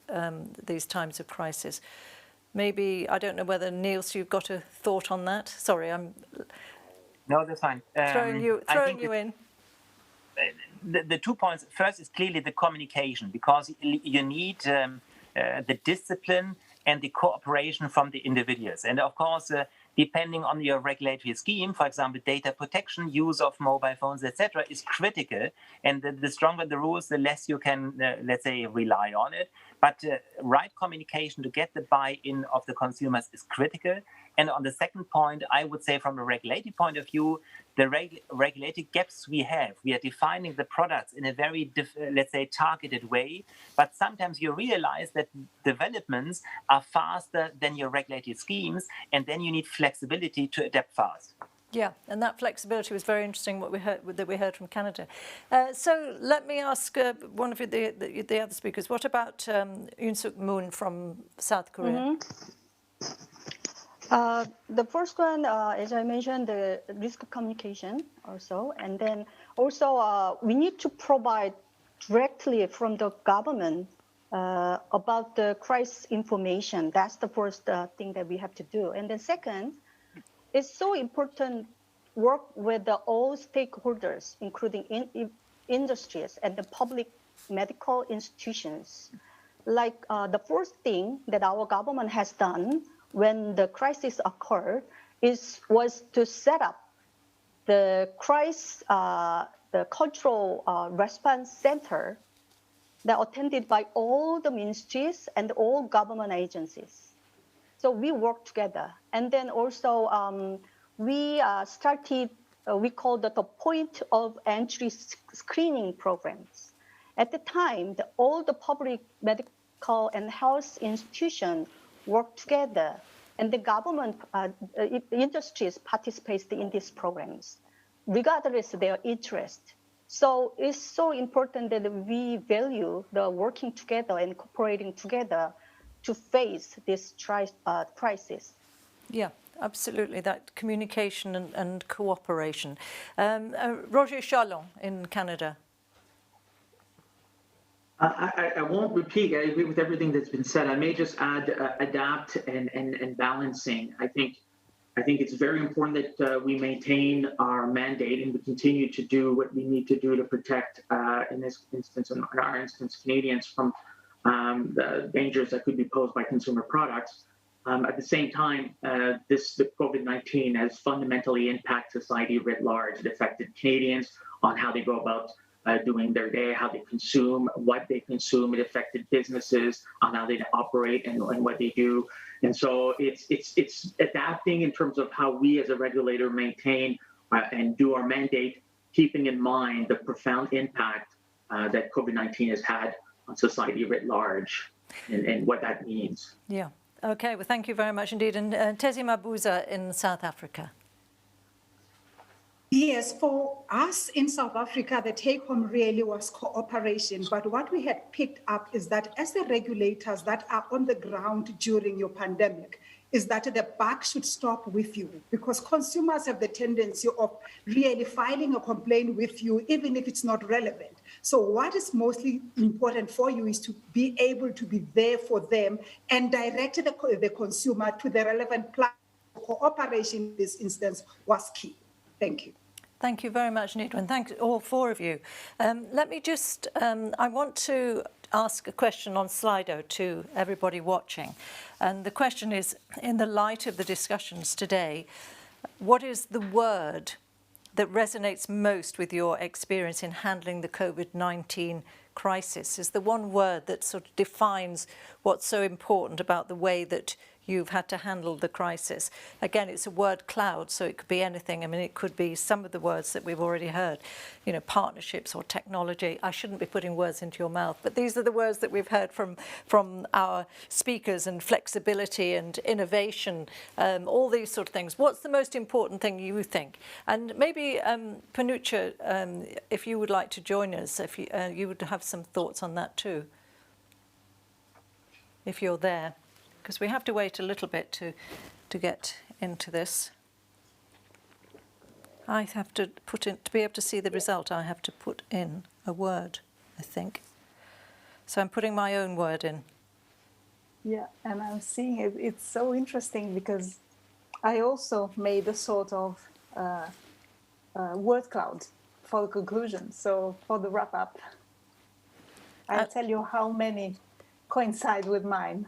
these times of crisis. Maybe, I don't know whether, Niels, you've got a thought on that? Sorry, I'm... No, that's fine. Throwing you in. The 2 points, first is clearly the communication, because you need the discipline and the cooperation from the individuals. And of course, depending on your regulatory scheme, for example, data protection, use of mobile phones, etc., is critical. And the stronger the rules, the less you can, let's say, rely on it. But right communication to get the buy-in of the consumers is critical. And on the second point, I would say from a regulatory point of view, the regulatory gaps we are defining the products in a very, let's say, targeted way. But sometimes you realize that developments are faster than your regulatory schemes, and then you need flexibility to adapt fast. Yeah, and that flexibility was very interesting. What we heard from Canada. So let me ask one of the other speakers. What about Yoon Suk Moon from South Korea? Mm-hmm. The first one, as I mentioned, the risk communication also, and then also we need to provide directly from the government about the crisis information. That's the first thing that we have to do. And then second, it's so important work with all stakeholders, including industries and the public medical institutions. Like the first thing that our government has done when the crisis occurred was to set up the crisis, the cultural response center that attended by all the ministries and all government agencies. So we worked together. And then also we started, we called the point of entry screening programs. At the time, all the public medical and health institutions work together, and the government industries participate in these programs, regardless of their interest. So it's so important that we value the working together and cooperating together to face this crisis. Yeah, absolutely, that communication and cooperation. Roger Charlon in Canada. I won't repeat. I agree with everything that's been said. I may just add adapt and balancing. I think it's very important that we maintain our mandate and we continue to do what we need to do to protect, in this instance, in our instance, Canadians from the dangers that could be posed by consumer products. At the same time, the COVID-19 has fundamentally impacted society writ large. It affected Canadians on how they go about doing their day, how they consume, what they consume. It affected businesses on how they operate and what they do. And so it's adapting in terms of how we as a regulator maintain and do our mandate, keeping in mind the profound impact that COVID-19 has had on society writ large and what that means. Yeah. Okay, well, thank you very much indeed. And Tezi Mabuza in South Africa. Yes, for us in South Africa, the take home really was cooperation. But what we had picked up is that as the regulators that are on the ground during your pandemic, is that the buck should stop with you, because consumers have the tendency of really filing a complaint with you, even if it's not relevant. So what is mostly important for you is to be able to be there for them and direct the consumer to the relevant platform. Cooperation in this instance was key. Thank you. Thank you very much, Nidwin. Thank all four of you. Let me just, I want to ask a question on Slido to everybody watching. And the question is, in the light of the discussions today, what is the word that resonates most with your experience in handling the COVID-19 crisis? Is the one word that sort of defines what's so important about the way that you've had to handle the crisis? Again, it's a word cloud, so it could be anything. I mean, it could be some of the words that we've already heard, you know, partnerships or technology. I shouldn't be putting words into your mouth, but these are the words that we've heard from our speakers, and flexibility and innovation, all these sort of things. What's the most important thing you think? And maybe, Panucha, if you would like to join us, if you would have some thoughts on that too, if you're there. Because we have to wait a little bit to get into this. I have to put in, to be able to see the result, I have to put in a word, I think. So I'm putting my own word in. Yeah, and I'm seeing it. It's so interesting because I also made a sort of word cloud for the conclusion. So for the wrap up, I'll tell you how many coincide with mine.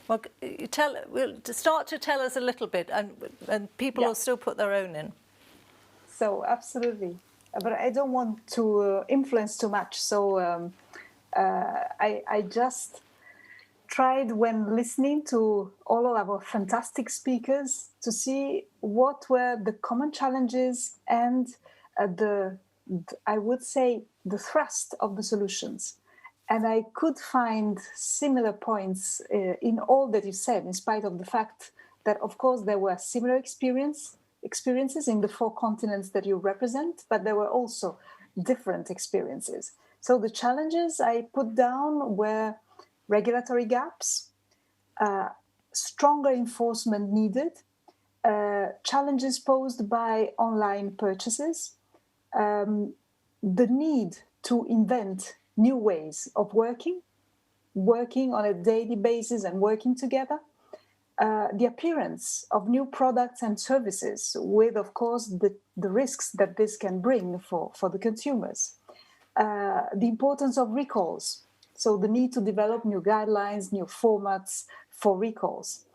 Well, start to tell us a little bit, and people will still put their own in. So absolutely, but I don't want to influence too much. So I just tried, when listening to all of our fantastic speakers, to see what were the common challenges and I would say the thrust of the solutions. And I could find similar points in all that you said, in spite of the fact that, of course, there were similar experiences in the 4 continents that you represent, but there were also different experiences. So the challenges I put down were regulatory gaps, stronger enforcement needed, challenges posed by online purchases, the need to invent new ways of working on a daily basis and working together, the appearance of new products and services with, of course, the risks that this can bring for the consumers, the importance of recalls, so the need to develop new guidelines, new formats for recalls.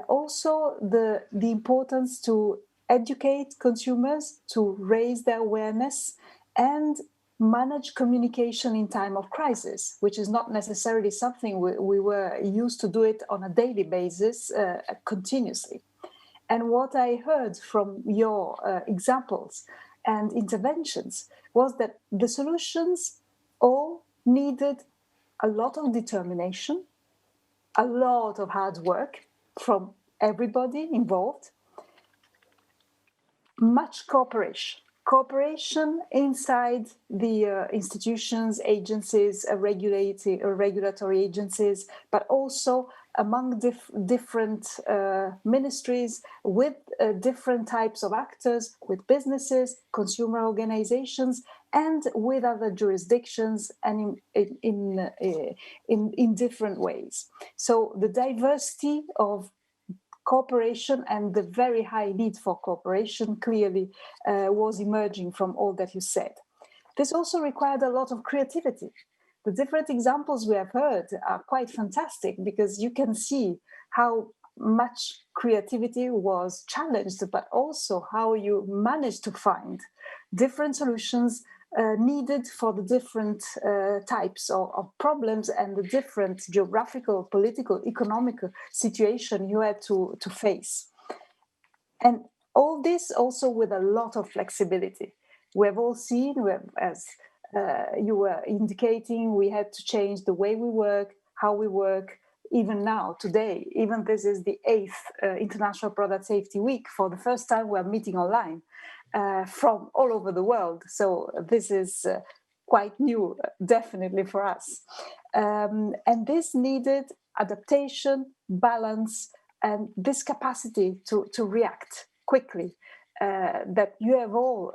Also, the importance to educate consumers, to raise their awareness, and manage communication in time of crisis, which is not necessarily something we were used to do it on a daily basis continuously. And what I heard from your examples and interventions was that the solutions all needed a lot of determination, a lot of hard work from everybody involved, much cooperation inside the institutions, agencies, regulatory agencies, but also among different ministries, with different types of actors, with businesses, consumer organizations, and with other jurisdictions, and in different ways. So the diversity of cooperation and the very high need for cooperation clearly was emerging from all that you said. This also required a lot of creativity. The different examples we have heard are quite fantastic, because you can see how much creativity was challenged, but also how you managed to find different solutions needed for the different types of problems and the different geographical, political, economic situation you had to face. And all this also with a lot of flexibility. We have all seen, as you were indicating, we had to change the way we work, how we work, even now, today. Even this is the 8th International Product Safety Week. For the first time, we're meeting online from all over the world. So this is quite new, definitely for us. And this needed adaptation, balance, and this capacity to react quickly that you have all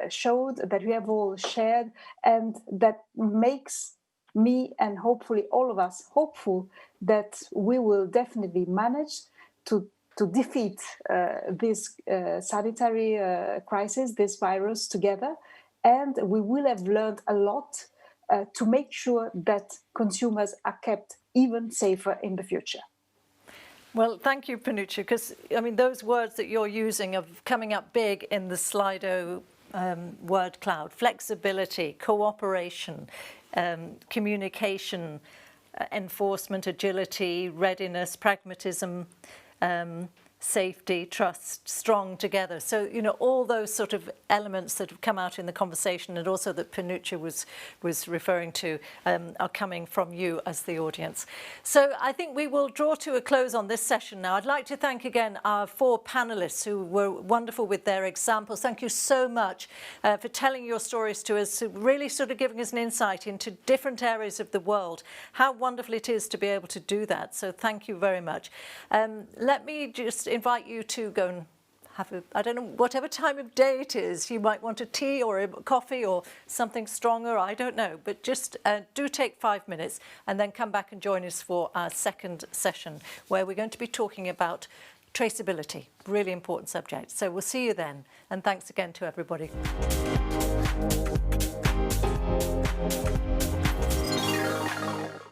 showed, that you have all shared, and that makes me and hopefully all of us hopeful that we will definitely manage to defeat this sanitary crisis, this virus together. And we will have learned a lot to make sure that consumers are kept even safer in the future. Well, thank you, Panuccia, because, I mean, those words that you're using are coming up big in the Slido word cloud: flexibility, cooperation, communication, enforcement, agility, readiness, pragmatism, safety, trust, strong together. So, you know, all those sort of elements that have come out in the conversation, and also that Panuccia was referring to, are coming from you as the audience. So I think we will draw to a close on this session now. I'd like to thank again our 4 panelists who were wonderful with their examples. Thank you so much for telling your stories to us, really sort of giving us an insight into different areas of the world. How wonderful it is to be able to do that. So thank you very much. Let me just invite you to go and have a, I don't know, whatever time of day it is. You might want a tea or a coffee or something stronger, I don't know. But just do take 5 minutes and then come back and join us for our second session, where we're going to be talking about traceability, really important subject. So we'll see you then. And thanks again to everybody.